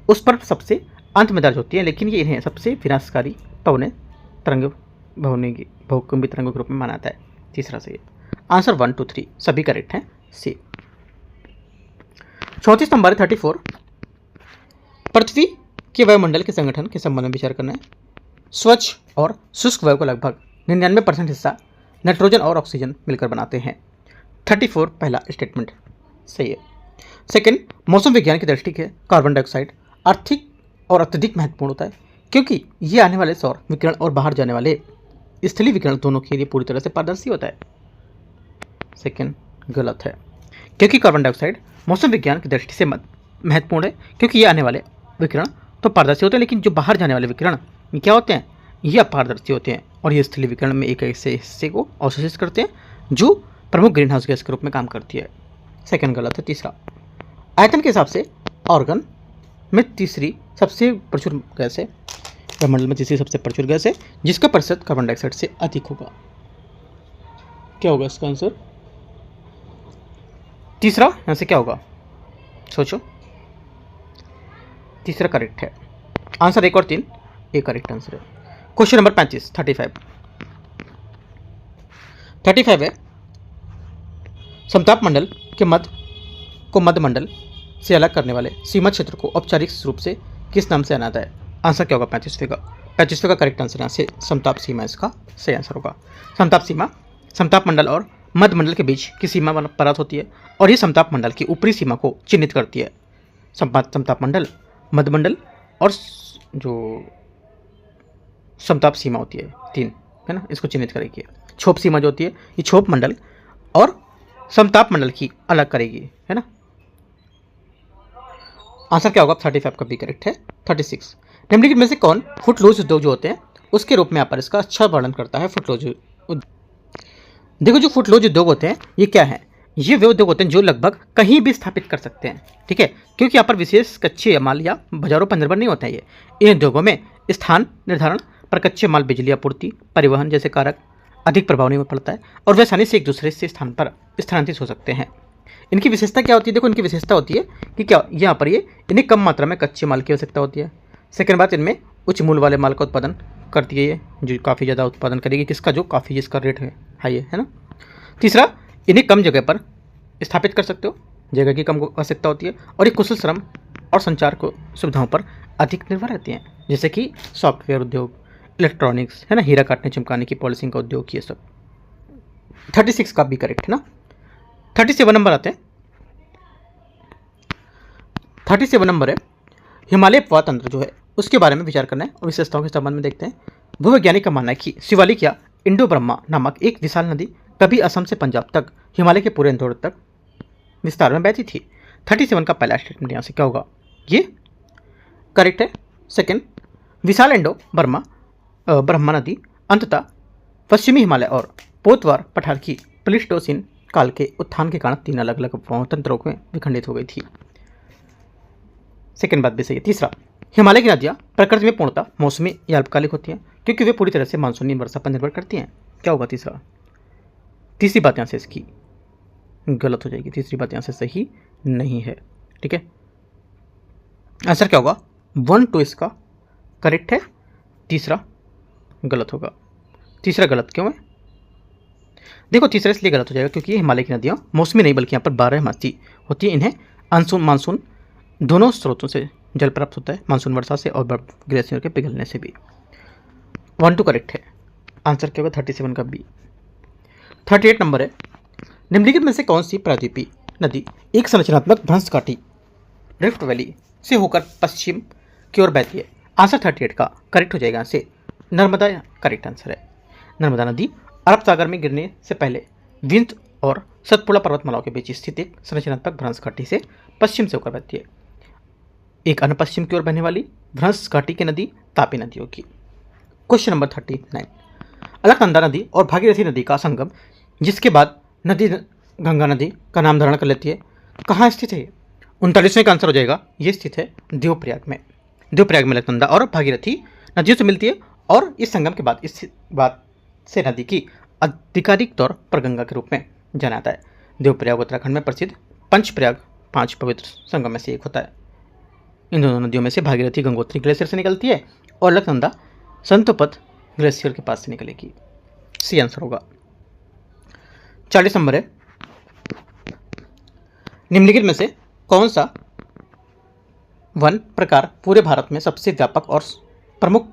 उस पर सबसे अंत में दर्ज होती है, लेकिन ये इन्हें सबसे विनाशकारी पवने तरंग भूकंपी तरंगों के रूप में माना जाता है। तीसरा सही है। आंसर 1 2 3 सभी करेक्ट हैं। सी। 34 नंबर 34 पृथ्वी के वायुमंडल के संगठन के संबंध में विचार करना है। स्वच्छ और शुष्क वायु का लगभग 99% हिस्सा नाइट्रोजन और ऑक्सीजन मिलकर बनाते हैं। 34 पहला स्टेटमेंट सही है। सेकंड, मौसम विज्ञान की दृष्टि से कार्बन डाइऑक्साइड आर्थिक और अत्यधिक महत्वपूर्ण होता है क्योंकि ये आने वाले सौर विकिरण और बाहर जाने वाले स्थलीय विकिरण दोनों के लिए पूरी तरह से पारदर्शी होता है। सेकंड गलत है, क्योंकि कार्बन डाइऑक्साइड मौसम विज्ञान की दृष्टि से महत्वपूर्ण है क्योंकि ये आने वाले विकिरण तो पारदर्शी होते हैं, लेकिन जो बाहर जाने वाले विकिरण ये क्या होते हैं? ये अपारदर्शी होते हैं और ये स्थलीय विकिरण में एक ऐसे हिस्से को अवशोषित करते हैं जो प्रमुख ग्रीन हाउस गैस के रूप में काम करती है। सेकंड गलत है। तीसरा, आयतन के हिसाब से ऑर्गन में तीसरी सबसे प्रचुर गैस है, वायुमंडल में तीसरी सबसे प्रचुर गैस है जिसका प्रतिशत कार्बन डाइऑक्साइड से अधिक होगा। क्या होगा इसका आंसर? तीसरा यहाँ से क्या होगा? सोचो। तीसरा करेक्ट है। आंसर 1 और 3 एक करेक्ट आंसर है। क्वेश्चन नंबर 35 35 है समताप मंडल के मध्य मंडल से अलग करने वाले सीमा क्षेत्र को औपचारिक रूप से किस नाम से जाना जाता है? आंसर क्या होगा? 35वें का करेक्ट आंसर यहाँ से समताप सीमा इसका सही आंसर होगा। समताप सीमा समताप मंडल और मध्य मंडल के बीच की सीमा परत होती है और ये समताप मंडल की ऊपरी सीमा को चिन्हित करती है। समताप मंडल, मध्य मंडल और जो समताप सीमा होती है 3 है ना, इसको चिन्हित करेगी। छोप सीमा जो होती है ये छोप मंडल और समताप मंडल की अलग करेगी, है ना। आंसर क्या होगा? 35 का भी करेक्ट है। 36, निम्नलिखित में से कौन फुटलूज उद्योग जो होते हैं उसके रूप में यहाँ पर इसका अच्छा वर्णन करता है? फुटलूज देखो, जो फुटलूज उद्योग होते हैं ये क्या है? ये वे उद्योग होते हैं जो लगभग कहीं भी स्थापित कर सकते हैं, ठीक है, क्योंकि यहाँ पर विशेष कच्चे माल या बाजारों पर निर्भर नहीं होता है। ये इन उद्योगों में स्थान निर्धारण पर कच्चे माल, बिजली आपूर्ति, परिवहन जैसे कारक अधिक प्रभाव नहीं पड़ता है और वे आसानी से एक दूसरे से स्थान पर स्थानांतरित हो सकते हैं। इनकी विशेषता क्या होती है? देखो, इनकी विशेषता होती है कि क्या यहाँ पर ये इन्हें कम मात्रा में कच्चे माल की आवश्यकता होती है। सेकेंड बात, इनमें उच्च मूल्य वाले माल का उत्पादन करती है ये, जो काफ़ी ज़्यादा उत्पादन करेगी, किसका? जो काफ़ी जिसका रेट है हाई है ना। तीसरा, इन्हें कम जगह पर स्थापित कर सकते हो, जगह की कम आवश्यकता होती है और ये कुशल श्रम और संचार को सुविधाओं पर अधिक निर्भर रहती हैं, जैसे कि सॉफ्टवेयर उद्योग, इलेक्ट्रॉनिक्स, है ना, हीरा काटने चमकाने की पॉलिशिंग का उद्योग, ये सब। 36 का भी करेक्ट है ना। 37 नंबर आते हैं। 37 नंबर है, हिमालय अपवाह तंत्र जो है उसके बारे में विचार करना है और विशेषताओं के संबंध में देखते हैं। भूवैज्ञानिक का मानना है कि शिवालिक या इंडो ब्रह्मा नामक एक विशाल नदी कभी असम से पंजाब तक हिमालय के पूरे इंदौर तक विस्तार में बहती थी। 37 का पहला स्टेटमेंट यहाँ से क्या होगा? ये करेक्ट है। सेकेंड, विशाल इंडो ब्रह्मा नदी अंततः पश्चिमी हिमालय और पोतवार पठार की प्लीस्टोसीन काल के उत्थान के कारण 3 अलग अलग तंत्रों में विखंडित हो गई थी। सेकेंड बात भी सही है। तीसरा, हिमालय की नदियाँ प्रकृति में पूर्णतः मौसमी या अल्पकालिक होती हैं क्योंकि वे पूरी तरह से मानसूनी वर्षा पर निर्भर करती हैं। क्या होगा तीसरा? तीसरी बात यहाँ से इसकी गलत हो जाएगी, तीसरी बात यहाँ से सही नहीं है, ठीक है। आंसर क्या होगा? 1, 2 इसका करेक्ट है, तीसरा गलत होगा। तीसरा गलत क्यों है? देखो, तीसरा इसलिए गलत हो जाएगा क्योंकि हिमालय की नदियाँ मौसमी नहीं बल्कि यहाँ पर 12 मासी होती है। इन्हें मानसून दोनों स्रोतों से जल प्राप्त होता है, मानसून वर्षा से और बर्फ ग्लेशियर के पिघलने से भी। 1, 2 करेक्ट है। आंसर क्या होगा? 37 का बी। 38 नंबर है, निम्नलिखित में से कौन सी प्रायद्वीपीय नदी एक संरचनात्मक भ्रंश काटी रिफ्ट वैली से होकर पश्चिम की ओर बहती है? आंसर 38 का करेक्ट हो जाएगा। यहाँ से नर्मदा करेक्ट आंसर है। नर्मदा नदी अरब सागर में गिरने से पहले विंध्य और सतपुड़ा पर्वतमालाओं के बीच स्थित एक संरचनात्मक भ्रंश घाटी से पश्चिम से होकर बहती है। एक अन्य पश्चिम की ओर बहने वाली भ्रंश घाटी की नदी तापी नदी होगी। क्वेश्चन नंबर 39, अलकनंदा नदी और भागीरथी नदी का संगम जिसके बाद नदी गंगा नदी का नाम धारण कर लेती है, कहाँ स्थित है? 39वें का आंसर हो जाएगा, ये स्थित है देवप्रयाग में। देवप्रयाग में अलकनंदा और भागीरथी नदियों से मिलती है और इस संगम के बाद इस बात से नदी की आधिकारिक तौर पर गंगा के रूप में जाना जाता है। देवप्रयाग उत्तराखंड में प्रसिद्ध पंचप्रयाग 5 पवित्र संगम में से एक होता है। इन दोनों नदियों में से भागीरथी गंगोत्री ग्लेशियर से निकलती है और अलकनंदा संतोपद ग्लेशियर के पास से निकलेगी। सी आंसर होगा। 40 नंबर है, निम्नलिखित में से कौन सा वन प्रकार पूरे भारत में सबसे व्यापक और प्रमुख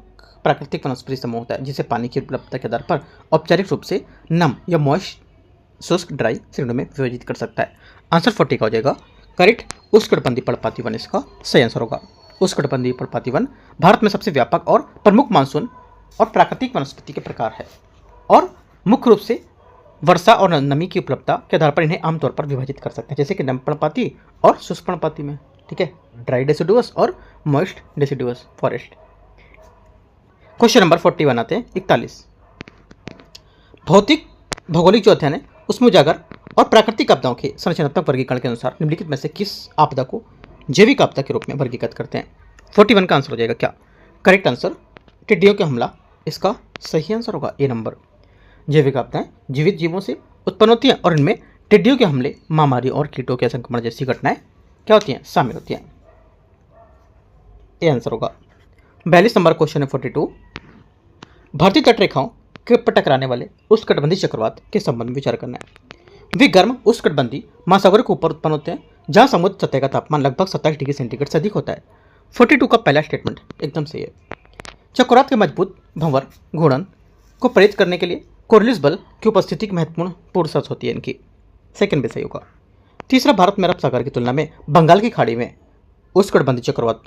प्राकृतिक वनस्पति समूह होता है जिसे पानी की उपलब्धता के आधार पर औपचारिक रूप से नम या मॉइस्ट, शुष्क, ड्राई श्रेणियों में विभाजित कर सकता है? आंसर 40 का हो जाएगा करेक्ट। उष्णकटिबंधीय पर्णपाती वन इसका सही आंसर होगा। उष्णकटिबंधीय पर्णपाती वन भारत में सबसे व्यापक और प्रमुख मानसून और प्राकृतिक वनस्पति के प्रकार है और मुख्य रूप से वर्षा और नमी की उपलब्धता के आधार पर इन्हें आमतौर पर विभाजित कर सकते हैं, जैसे कि नम पर्णपाती और शुष्क पर्णपाती में, ठीक है, ड्राई डेसिडुअस और moist deciduous forest. Question number 41 आते हैं। 41, भौतिक भौगोलिक जो अध्ययन है उसमें उजागर और प्राकृतिक आपदाओं के संरचनात्मक वर्गीकरण के अनुसार निम्नलिखित में से किस आपदा को जैविक आपदा के रूप में वर्गीकृत करते हैं? 41 का आंसर हो जाएगा क्या? करेक्ट आंसर टिड्डियों के हमला इसका सही आंसर होगा, ए नंबर। जैविक आपदाएं जीवित जीवों से उत्पन्न होती हैं और इनमें टिड्डियों के हमले, महामारी और कीटों के संक्रमण जैसी घटनाएं क्या होती हैं? शामिल होती हैं। ए आंसर होगा। 42 नंबर क्वेश्चन है 42, भारतीय तट रेखाओं के ऊपर टकराने वाले उष्णकटिबंधीय चक्रवात के संबंध में विचार करना है। वे गर्म उष्णकटिबंधीय महासागर के ऊपर उत्पन्न होते हैं जहां समुद्र सतह का तापमान लगभग 27 डिग्री सेंटीग्रेड से अधिक होता है। 42 का पहला स्टेटमेंट एकदम सही है। चक्रवात के मजबूत भंवर घूर्णन को प्रेरित करने के लिए कोरलिस बल की उपस्थिति की महत्वपूर्ण पूर्ण शर्त होती है इनकी। सेकंड भी सही होगा। तीसरा, भारत में अरब सागर की तुलना में बंगाल की खाड़ी में उष्णकटिबंधीय चक्रवात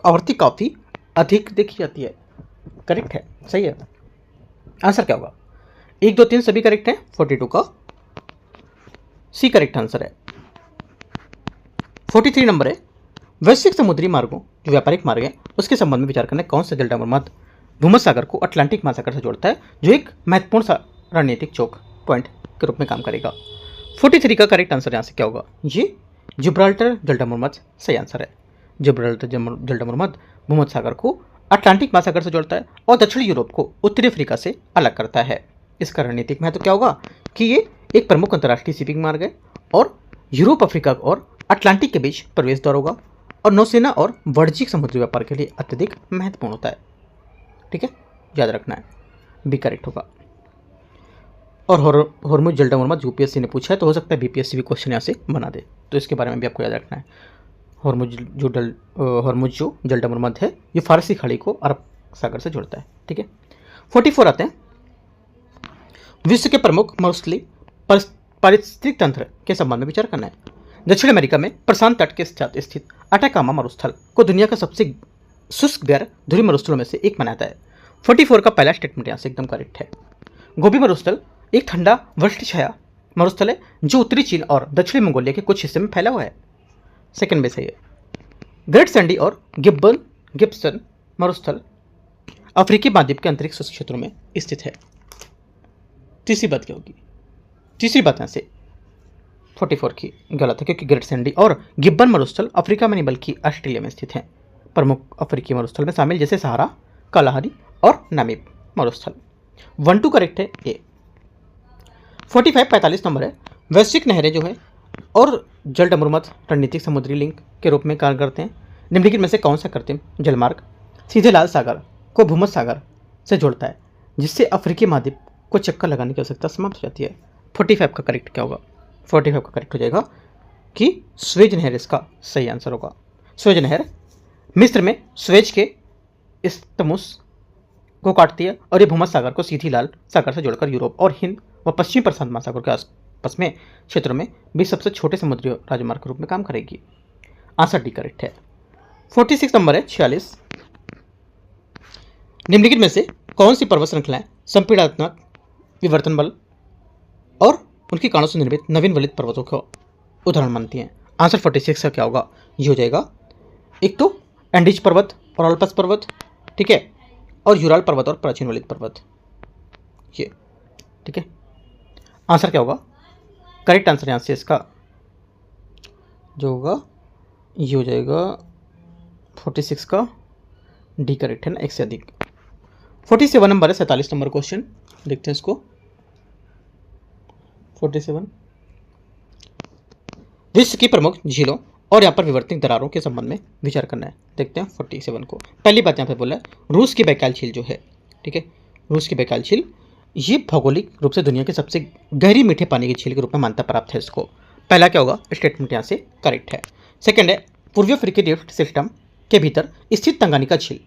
आवृत्ति काफ़ी अधिक देखी जाती है। करेक्ट है, सही है। आंसर क्या होगा? 1, 2, 3 सभी करेक्ट है 42 का। सी करेक्ट आंसर है। 43 नंबर है, वैश्विक समुद्री मार्गों जो व्यापारिक मार्ग है उसके संबंध में विचार करना है। कौन सा जल मध्य भूमध्य सागर को अटलांटिक महासागर से जोड़ता है, जो एक महत्वपूर्ण सा रणनीतिक चौक पॉइंट के रूप में काम करेगा। 43 का करेक्ट आंसर यहाँ से क्या होगा, ये जिब्राल्टर जलडमर मध्य सही आंसर है। जिब्राल्टर जलडमर मध्य भूमध्य सागर को अटलांटिक महासागर से जोड़ता है और दक्षिणी यूरोप को उत्तरी अफ्रीका से अलग करता है। इसका रणनीतिक महत्व क्या होगा कि ये एक प्रमुख अंतर्राष्ट्रीय शिपिंग मार्ग है और यूरोप, अफ्रीका और अटलांटिक के बीच प्रवेश द्वार होगा और नौसेना और वाणिज्यिक समुद्री व्यापार के लिए अत्यधिक महत्वपूर्ण होता है। ठीक है, याद रखना है, बी करेक्ट होगा। और हॉर्मुज जलडमर मध्य यूपीएससी ने पूछा है, तो हो सकता है बीपीएससी भी क्वेश्चन यहाँ से बना दे, तो इसके बारे में भी आपको याद रखना है। हॉर्मुज जो जलडमर मध्य है ये फारसी खाड़ी को अरब सागर से जोड़ता है। ठीक है, 44 आते हैं, विश्व के प्रमुख मरुस्थलीय पारिस्थितिक तंत्र के संबंध में विचार करना है। दक्षिण अमेरिका में प्रशांत तट के साथ स्थित अटाकामा मरुस्थल को दुनिया का सबसे शुष्क गैर ध्रुवीय मरुस्थलों में से एक माना जाता है। 44 का पहला स्टेटमेंट यहाँ से एकदम करेक्ट है। गोबी मरुस्थल एक ठंडा वृष्टि छाया मरुस्थल है जो उत्तरी चीन और दक्षिणी मंगोलिया के कुछ हिस्से में फैला हुआ है। सेकंड में सही है। ग्रेट सैंडी और गिब्सन मरुस्थल अफ्रीकी महाद्वीप के अंतरिक्ष शुष्क क्षेत्रों में स्थित है। तीसरी बात क्या होगी, तीसरी बात यहाँ से 44 की गलत है, क्योंकि ग्रेट सैंडी और गिब्बन मरुस्थल अफ्रीका में नहीं बल्कि ऑस्ट्रेलिया में स्थित हैं। प्रमुख अफ्रीकी मरुस्थल में शामिल जैसे सहारा, कालाहारी और नामीब मरुस्थल। 1-2 करेक्ट है ए। 45 नंबर है, वैश्विक नहरें जो है और जलडमर मध्य रणनीतिक समुद्री लिंक के रूप में कार्य करते हैं। निम्नलिखित में से कौन सा कृत्रिम जलमार्ग सीधे लाल सागर को भूमध्य सागर से जोड़ता है, जिससे अफ्रीकी महाद्वीप को चक्कर लगाने की आवश्यकता समाप्त हो जाती है। 45 का करेक्ट क्या होगा, 45 का करेक्ट हो जाएगा कि स्वेज नहर इसका सही आंसर होगा। स्वेज नहर मिस्र में स्वेज के इस्तमुस को काटती है और ये भूमध्य सागर को सीधी लाल सागर से जोड़कर यूरोप और हिंद व पश्चिमी प्रशांत महासागर के आसपास में क्षेत्रों में भी सबसे छोटे समुद्री राजमार्ग के रूप में काम करेगी। आंसर डी करेक्ट है। 46 नंबर है, 46, निम्नलिखित में से कौन सी पर्वत श्रृंखलाएं संपीड़नात्मक विवर्तन बल और उनके कारणों से निर्मित नवीन वलित पर्वतों का उदाहरण मानती हैं। आंसर 46 का क्या होगा, ये हो जाएगा एक तो एंडीज पर्वत और अल्पस पर्वत, ठीक है, और यूराल पर्वत और प्राचीन वलित पर्वत, ये ठीक है। आंसर क्या होगा, करेक्ट आंसर यहाँ से इसका जो होगा ये हो जाएगा 46 का डी करेक्ट है ना, एक से अधिक। 47 नंबर है, 47 नंबर क्वेश्चन देखते हैं इसको। 47 विश्व की प्रमुख झीलों और यहाँ पर विवर्तनिक दरारों के संबंध में विचार करना है। देखते हैं 47 को। पहली बात यहाँ पे बोला है रूस की बैकाल झील जो है, ठीक है, रूस की बैकाल झील ये भौगोलिक रूप से दुनिया के सबसे गहरी मीठे पानी की झील के रूप में मान्यता प्राप्त है इसको। पहला क्या होगा, स्टेटमेंट यहाँ से करेक्ट है। सेकंड है पूर्वी अफ्रीकी रिफ्ट सिस्टम के भीतर स्थित तंगानिका झील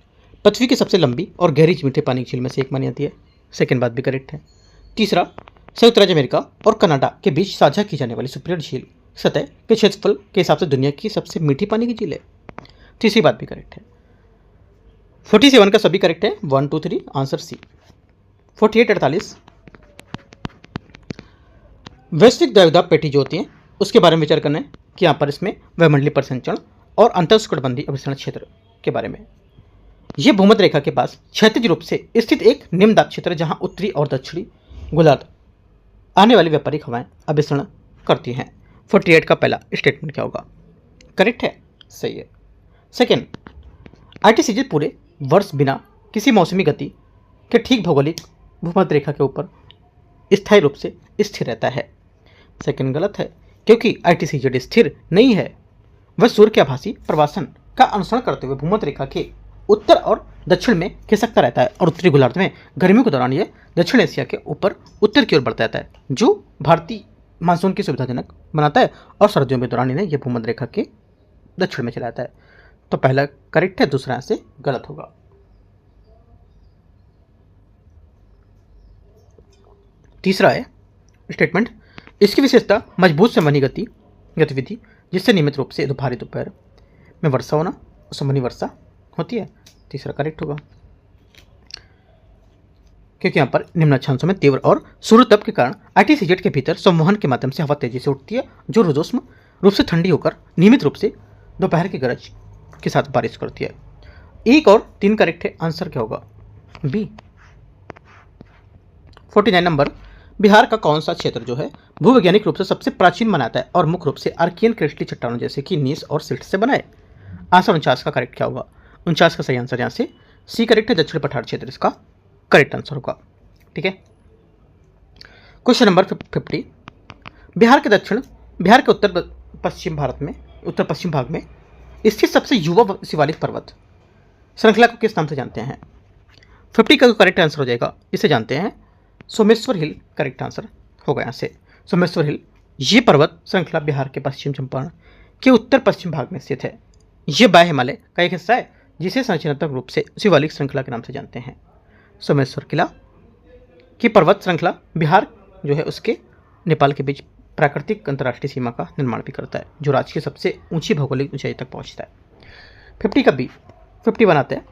पृथ्वी की सबसे लंबी और गहरी मीठे पानी की झील में से एक मानी जाती है। सेकंड बात भी करेक्ट है। तीसरा, संयुक्त राज्य अमेरिका और कनाडा के बीच साझा की जाने वाली सुपीरियर झील सतह के क्षेत्रफल के हिसाब से दुनिया की सबसे मीठी पानी की झील है। तीसरी बात भी करेक्ट है। 47 का सभी करेक्ट है, 1 2 3 आंसर सी। 48 48 वैश्विक दाब पेटी जो होती है उसके बारे में विचार करना है कि यहाँ पर इसमें वैमंडलीय परिसंचरण और अंतर्उष्णकटिबंधीय अभिसरण क्षेत्र के बारे में। यह भूमध्य रेखा के पास क्षैतिज रूप से स्थित एक निम्न दाब क्षेत्र है जहाँ उत्तरी और दक्षिणी गोलार्ध आने वाली व्यापारिक हवाएं अभिसरण करती हैं। 48 का पहला स्टेटमेंट क्या होगा, करेक्ट है, सही है। सेकेंड, आईटीसीज पूरे वर्ष बिना किसी मौसमी गति के ठीक भौगोलिक भूमध्य रेखा के ऊपर स्थायी रूप से स्थिर रहता है। सेकेंड गलत है, क्योंकि आईटीसीजेड स्थिर नहीं है, वह सूर्य के आभासी प्रवासन का अनुसरण करते हुए भूमध्य रेखा के उत्तर और दक्षिण में खिसकता रहता है और उत्तरी गोलार्ध में गर्मियों के दौरान यह दक्षिण एशिया के ऊपर उत्तर की ओर बढ़ता रहता है, जो भारतीय मानसून की सुविधाजनक बनाता है और सर्दियों के दौरान इन्हें यह भूमध्य रेखा के दक्षिण में चला जाता है। तो पहला करेक्ट है, दूसरा से गलत होगा। तीसरा है स्टेटमेंट, इसकी विशेषता मजबूत संवहनी गतिविधि जिससे नियमित रूप से दोपहरी दोपहर में वर्षा होना, संवहनी वर्षा होती है। तीसरा करेक्ट होगा, क्योंकि यहाँ पर निम्न अक्षांशों में तीव्र और सूर्यताप के कारण ITCZ के भीतर संवहन के माध्यम से हवा तेजी से उठती है, जो रुद्धोष्म रूप से ठंडी होकर नियमित रूप से दोपहर की गरज के साथ बारिश करती है। 1 और 3 करेक्ट है, आंसर क्या होगा? बी। 49 नंबर, बिहार का कौन सा क्षेत्र जो है भूवैज्ञानिक रूप से सबसे प्राचीन माना है और मुख्य रूप से आर्कियन क्रिस्टली चट्टानों जैसे कि नीस और सिल्ट से बना है? आंसर 49 का करेक्ट क्या होगा? 49 का सही आंसर यहाँ से सी करेक्ट है, दक्षिण पठार क्षेत्र इसका करेक्ट आंसर होगा। ठीक है, क्वेश्चन नंबर 50, बिहार के उत्तर पश्चिम भाग में स्थित सबसे युवा शिवालिक पर्वत श्रृंखला को किस नाम से जानते हैं? 50 का करेक्ट आंसर हो जाएगा, इसे जानते हैं सोमेश्वर हिल, करेक्ट आंसर होगा यहाँ से सोमेश्वर हिल। ये पर्वत श्रृंखला बिहार के पश्चिम चंपारण के उत्तर पश्चिम भाग में स्थित है। ये बाह्य हिमालय का एक हिस्सा है जिसे संरचनात्मक रूप से शिवालिक श्रृंखला के नाम से जानते हैं। सोमेश्वर किला की पर्वत श्रृंखला बिहार जो है उसके नेपाल के बीच प्राकृतिक अंतर्राष्ट्रीय सीमा का निर्माण भी करता है, जो राज्य की सबसे ऊंची भौगोलिक ऊंचाई तक पहुंचता है। 50 का बी। 50 बनाते हैं,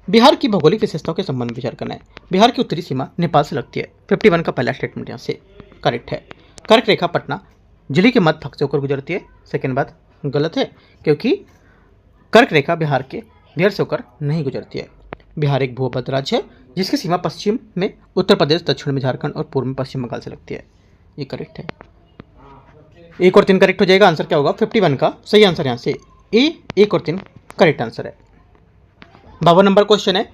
बिहार की भौगोलिक विशेषताओं के संबंध में विचार करना है। बिहार की उत्तरी सीमा नेपाल से लगती है। 51 का पहला स्टेटमेंट यहाँ से करेक्ट है। कर्क रेखा पटना जिले के मध्य भाग से होकर गुजरती है। सेकेंड बात गलत है, क्योंकि कर्क रेखा बिहार के बिहार से होकर नहीं गुजरती है। बिहार एक भूबद्ध राज्य है जिसकी सीमा पश्चिम में उत्तर प्रदेश, दक्षिण में झारखंड और पूर्व में पश्चिम बंगाल से लगती है। ये करेक्ट है। 1 और 3 करेक्ट हो जाएगा। आंसर क्या होगा? 51 का सही आंसर यहाँ से ए 1 और 3 करेक्ट आंसर है। 52 नंबर क्वेश्चन है,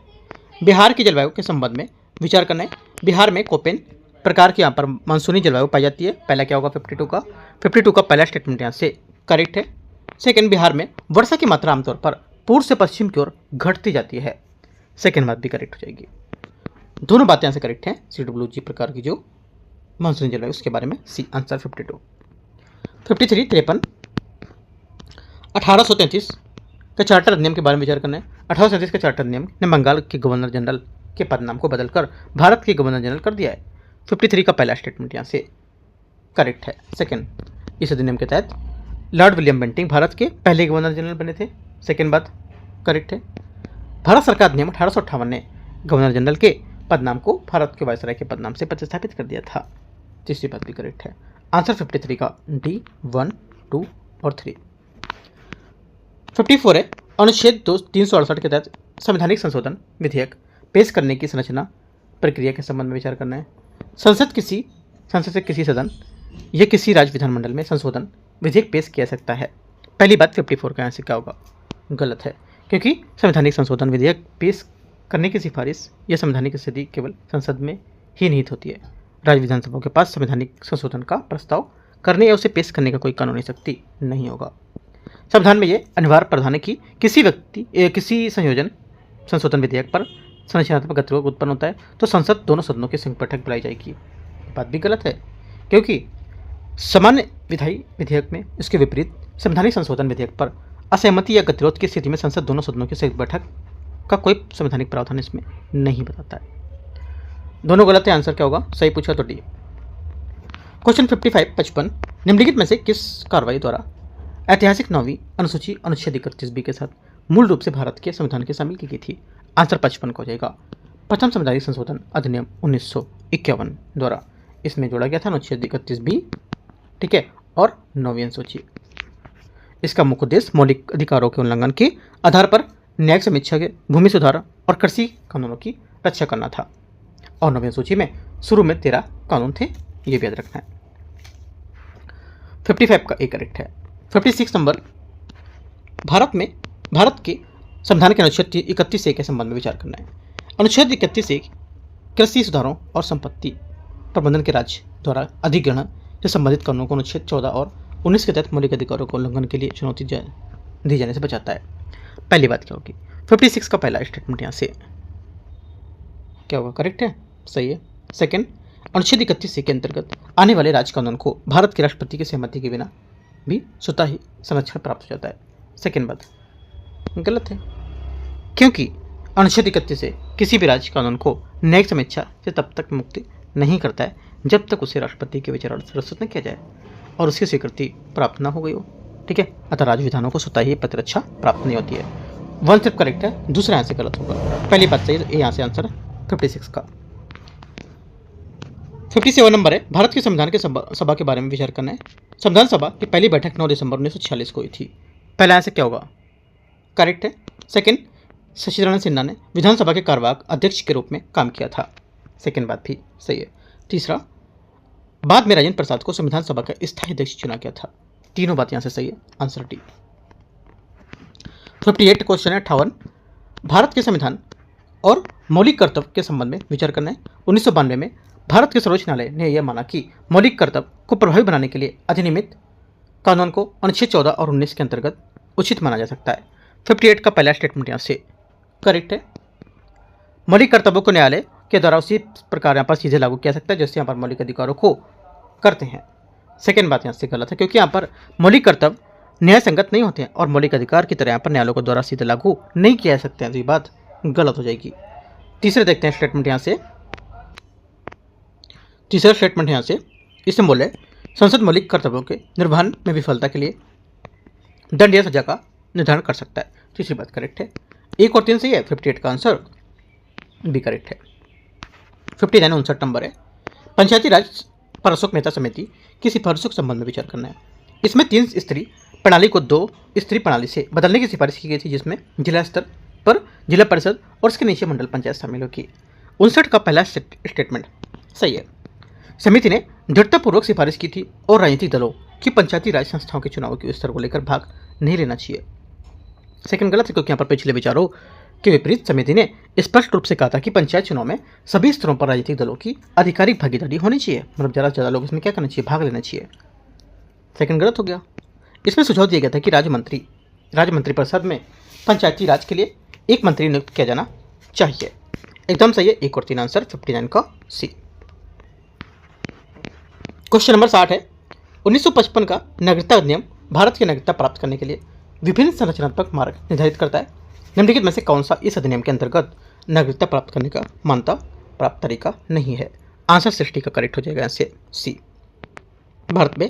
बिहार की जलवायु के संबंध में विचार करना है। बिहार में कोपेन प्रकार की यहाँ पर मानसूनी जलवायु पाई जाती है। पहला क्या होगा? 52 का पहला स्टेटमेंट यहाँ से करेक्ट है। सेकंड, बिहार में वर्षा की मात्रा आमतौर पर पूर्व से पश्चिम की ओर घटती जाती है। सेकंड बात भी करेक्ट हो जाएगी। दोनों बातें यहाँ से करेक्ट हैं। CWG प्रकार की जो मानसूनी जलवायु उसके बारे में सी आंसर 52। 53 53 1833 का चार्टर अधिनियम के बारे में विचार करना है। 1837 का चार्टर अधिनियम ने बंगाल के गवर्नर जनरल के पद नाम को बदलकर भारत के गवर्नर जनरल कर दिया है। 53 का पहला स्टेटमेंट यहाँ से करेक्ट है। सेकंड, इस अधिनियम के तहत लॉर्ड विलियम बेंटिंग भारत के पहले गवर्नर जनरल बने थे। सेकंड बात करेक्ट है। भारत सरकार अधिनियम 1858 ने गवर्नर जनरल के पदनाम को भारत के वायसराय के पदनाम से प्रतिस्थापित कर दिया था। तीसरी बात भी करेक्ट है। आंसर 53 का D 1 2 और 3। 54 है, अनुच्छेद 368 के तहत संवैधानिक संशोधन विधेयक पेश करने की संरचना प्रक्रिया के संबंध में विचार करना है। संसद से किसी सदन या किसी राज्य विधानमंडल में संशोधन विधेयक पेश किया सकता है। पहली बात 54 का यहाँ से क्या होगा? गलत है, क्योंकि संवैधानिक संशोधन विधेयक पेश करने की सिफारिश या संवैधानिक स्थिति केवल संसद में ही निहित होती है। राज्य विधानसभाओं के पास संवैधानिक संशोधन का प्रस्ताव करने या उसे पेश करने का कोई कानूनी शक्ति नहीं होगा। संविधान में यह अनिवार्य प्रावधान है कि किसी संशोधन विधेयक पर संरचनात्मक गतिरोध उत्पन्न होता है तो संसद दोनों सदनों की संयुक्त बैठक बुलाई जाएगी। बात भी गलत है, क्योंकि सामान्य विधायी विधेयक में इसके विपरीत संवैधानिक संशोधन विधेयक पर असहमति या गतिरोध की स्थिति में संसद दोनों सदनों की संयुक्त बैठक का कोई संवैधानिक प्रावधान इसमें नहीं बताता है। दोनों गलत है। आंसर क्या होगा? सही पूछा तो डी। क्वेश्चन 55 निम्नलिखित में से किस कार्रवाई द्वारा ऐतिहासिक 9वीं अनुसूची अनुच्छेद 31B के साथ मूल रूप से भारत के संविधान के शामिल की गई थी? आंसर 55 का हो जाएगा। प्रथम संवैधानिक संशोधन अधिनियम 1951 द्वारा इसमें जोड़ा गया था अनुच्छेद 31B, ठीक है, और 9वीं अनुसूची। इसका मुख्य उद्देश्य मौलिक अधिकारों के उल्लंघन के आधार पर न्यायिक समीक्षा के भूमि सुधार और कृषि कानूनों की रक्षा करना था। और 9वीं सूची में शुरू में 13 कानून थे, ये भी याद रखना है। 55 का ए करेक्ट है। 56 नंबर, भारत के संविधान के अनुच्छेद 31A के संबंध में विचार करना है। अनुच्छेद 31A कृषि सुधारों और संपत्ति प्रबंधन के राज्य द्वारा अधिग्रहण से संबंधित कानूनों को अनुच्छेद 14 और 19 के तहत मौलिक अधिकारों को उल्लंघन के लिए चुनौती दी जाने से बचाता है। पहली बात क्या होगी? 56 का पहला स्टेटमेंट यहाँ से क्या होगा? करेक्ट है, सही है। सेकंड, अनुच्छेद 31A के अंतर्गत आने वाले राज्य कानून को भारत के राष्ट्रपति की सहमति के बिना भी स्वतः ही संरक्षण प्राप्त हो जाता है। सेकंड बात गलत है, क्योंकि अनुच्छेद 31A किसी भी राज्य कानून को न्यायिक समीक्षा से तब तक मुक्ति नहीं करता है जब तक उसे राष्ट्रपति के विचारार्थ प्रस्तुत न किया जाए और उसकी स्वीकृति प्राप्त न हो गई हो, ठीक है। अतः राज्य विधानों को स्वतः ही प्रतिरक्षा प्राप्त नहीं होती है। वन सिर्फ करेक्ट है, दूसरा यहाँ से गलत होगा। पहली बात सही है, यहाँ से आंसर 56 का। 57 नंबर है, भारत के संविधान के सभा के बारे में विचार करना है। संविधान सभा की पहली बैठक 9 दिसंबर 1946 को हुई थी। पहला यहाँ से क्या होगा? करेक्ट है। सेकंड, शशिधरन सिन्हा ने विधानसभा के कार्यवाहक अध्यक्ष के रूप में काम किया था। सेकंड बात भी सही है। तीसरा, बाद में राजेंद्र प्रसाद को संविधान सभा का स्थायी अध्यक्ष चुना गया था। तीनों बात यहाँ से सही है, आंसर डी। 58 क्वेश्चन है 58, भारत के संविधान और मौलिक कर्तव्य के संबंध में विचार करना है। 1992 में भारत के सर्वोच्च न्यायालय ने यह माना कि मौलिक कर्तव्य को प्रभावी बनाने के लिए अधिनियमित कानून को अनुच्छेद 14 और 19 के अंतर्गत उचित माना जा सकता है। 58 का पहला स्टेटमेंट यहाँ से करेक्ट है। मौलिक कर्तव्यों को न्यायालय के द्वारा उसी प्रकार यहाँ पर चीज़ें लागू किया सकता है जैसे यहाँ पर मौलिक अधिकारों को करते हैं। सेकेंड बात यहाँ से गलत है, क्योंकि यहाँ पर मौलिक कर्तव्य न्याय संगत नहीं होते हैं और मौलिक अधिकार की तरह यहाँ पर न्यायालयों के द्वारा सीधे लागू नहीं किया जा सकते हैं, तो ये बात गलत हो जाएगी। तीसरे देखते हैं स्टेटमेंट यहाँ से। तीसरा स्टेटमेंट यहाँ से इसमें बोले संसद मौलिक कर्तव्यों के निर्वहन में विफलता के लिए दंड या सजा का निर्धारण कर सकता है। तीसरी बात करेक्ट है। 1 और 3 सही है, 58 का आंसर भी करेक्ट है। 59 नंबर है, पंचायती राज पर अशोक मेहता समिति की सिफारिशों के संबंध में विचार करना है। इसमें 3 स्तरीय प्रणाली को 2 स्तरीय प्रणाली से बदलने की सिफारिश की गई थी, जिसमें जिला स्तर पर जिला परिषद और उसके नीचे मंडल पंचायत शामिल होगी। 59 का पहला स्टेटमेंट सही है। समिति ने दृढ़तापूर्वक सिफारिश की थी और राजनीतिक दलों की पंचायती राज संस्थाओं के चुनाव के स्तर को लेकर भाग नहीं लेना चाहिए। सेकंड गलत है, क्योंकि यहाँ पर पिछले विचारों के विपरीत समिति ने स्पष्ट रूप से कहा था कि पंचायत चुनाव में सभी स्तरों पर राजनीतिक दलों की आधिकारिक भागीदारी होनी चाहिए, मतलब ज़्यादा से ज़्यादा लोग इसमें क्या करना चाहिए, भाग लेना चाहिए। सेकंड गलत हो गया। इसमें सुझाव दिया गया था कि राज्य परिषद में पंचायती राज के लिए एक मंत्री नियुक्त किया जाना चाहिए। एकदम सही है, 1 और 3 आंसर 59 का सी। क्वेश्चन नंबर 60 है, 1955 का नागरिकता अधिनियम भारत की नागरिकता प्राप्त करने के लिए विभिन्न संरचनात्मक मार्ग निर्धारित करता है। निम्नलिखित में से कौन सा इस अधिनियम के अंतर्गत नागरिकता प्राप्त करने का मान्यता प्राप्त तरीका नहीं है? आंसर 60 का करेक्ट हो जाएगा यहाँ से सी। भारत में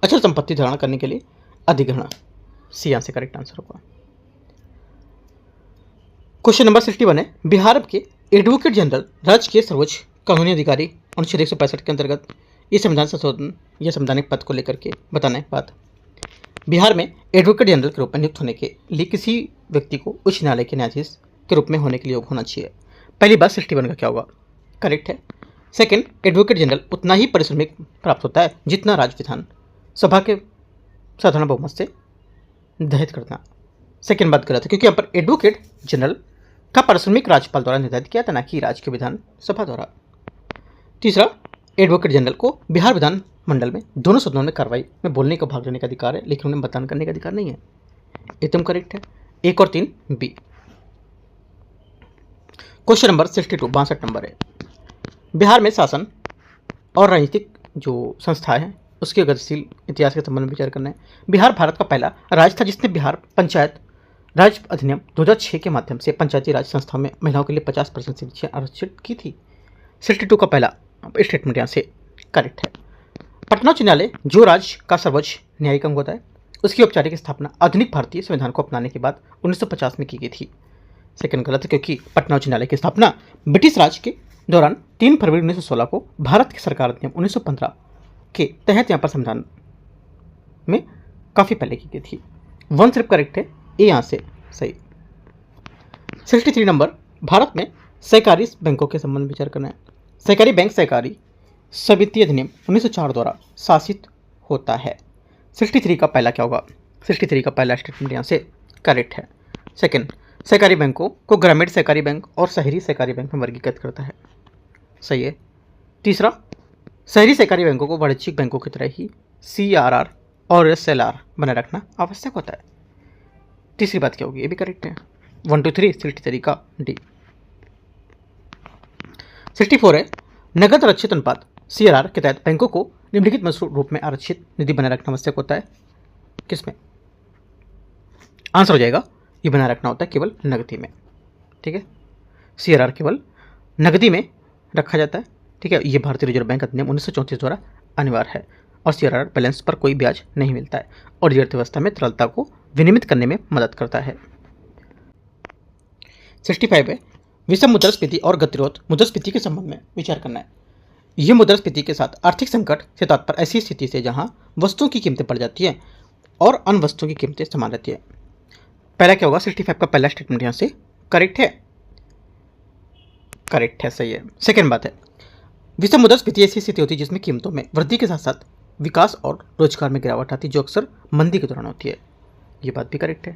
अचल संपत्ति धारण करने के लिए अधिग्रहण, सी यहाँ से करेक्ट आंसर होगा। क्वेश्चन नंबर 61 है, बिहार के एडवोकेट जनरल राज्य के सर्वोच्च कानूनी अधिकारी अनुच्छेद 165 के अंतर्गत ये संविधान संशोधन या संवैधानिक पद को लेकर के बताना है बात। बिहार में एडवोकेट जनरल के रूप में नियुक्त होने के लिए किसी व्यक्ति को उच्च न्यायालय के न्यायाधीश के रूप में होने के लिए योग्य होना चाहिए। पहली बात 61 का क्या होगा? करेक्ट है। सेकंड, एडवोकेट जनरल उतना ही पारिश्रमिक प्राप्त होता है जितना राज्य विधान सभा के साधारण बहुमत से निर्धारित करना। सेकंड बात गलत है, क्योंकि यहाँ पर एडवोकेट जनरल का पारिश्रमिक राज्यपाल द्वारा निर्धारित किया था, ना कि राज्य के विधान सभा द्वारा। तीसरा, एडवोकेट जनरल को बिहार विधान मंडल में दोनों सदनों में कार्रवाई में बोलने का भाग लेने का अधिकार है, लेकिन उन्हें मतदान करने का अधिकार नहीं है। एकदम करेक्ट है, 1 और 3 बी। क्वेश्चन नंबर 62 62 नंबर है, बिहार में शासन और राजनीतिक जो संस्थाएं हैं उसके गतिशील इतिहास के संबंध में विचार करना है। बिहार भारत का पहला राज्य था जिसने बिहार पंचायत राज अधिनियम 2006 के माध्यम से पंचायती राज संस्थाओं में महिलाओं के लिए 50% सीटें आरक्षित की थी। 62 का पहला स्टेटमेंट यहाँ से करेक्ट है। पटना उच्च न्यायालय जो राज्य का सर्वोच्च न्यायिक अंग होता है, उसकी औपचारिक स्थापना आधुनिक भारतीय संविधान को अपनाने के बाद 1950 में की गई थी। सेकंड गलत है, क्योंकि पटना उच्च न्यायालय की स्थापना ब्रिटिश राज के दौरान 3 फरवरी 1916 को भारत की सरकार अधिनियम 1915 के तहत यहाँ पर संविधान में काफ़ी पहले की गई थी। 1 सिर्फ करेक्ट है, ए यहाँ से सही। 63 नंबर, भारत में सहकारी बैंकों के संबंध में विचार करना है। सहकारी बैंक सहकारी समिति अधिनियम 1904 द्वारा शासित होता है। 63 का पहला क्या होगा? 63 का पहला स्टेटमेंट यहाँ से करेक्ट है। सेकंड, सहकारी बैंकों को ग्रामीण सहकारी बैंक और शहरी सहकारी बैंक में वर्गीकृत करता है, सही है। तीसरा, शहरी सहकारी बैंकों को वाणिज्यिक बैंकों की तरह ही CRR और SLR बनाए रखना आवश्यक होता है। तीसरी बात क्या होगी? ये भी करेक्ट है। 1 2 3 63 का डी। 64 है, नगद आरक्षित अनुपात CRR के तहत बैंकों को निम्नलिखित रूप में आरक्षित निधि बनाए रखना आवश्यक होता है। किसमें? आंसर हो जाएगा, ये बनाए रखना होता है केवल नगदी में, ठीक है। CRR केवल नगदी में रखा जाता है, ठीक है। ये भारतीय रिजर्व बैंक अधिनियम 1934 द्वारा अनिवार्य है और CRR बैलेंस पर कोई ब्याज नहीं मिलता है और ये अर्थव्यवस्था में तरलता को विनियमित करने में मदद करता है। 65 है विषम मुद्रास्फीति और गतिरोध मुद्रास्फीति के संबंध में विचार करना है। यह मुद्रास्फीति के साथ आर्थिक संकट से तात्पर्य ऐसी स्थिति से जहां वस्तुओं की कीमतें बढ़ जाती हैं और अन्य वस्तुओं की कीमतें समान रहती है। पहला क्या होगा, 65 का पहला स्टेटमेंट यहां से करेक्ट है, सही है। सेकेंड बात है, विषम मुद्रास्फीति ऐसी स्थिति होती है जिसमें कीमतों में वृद्धि के साथ साथ विकास और रोजगार में गिरावट आती है, जो अक्सर मंदी के दौरान होती है। ये बात भी करेक्ट है,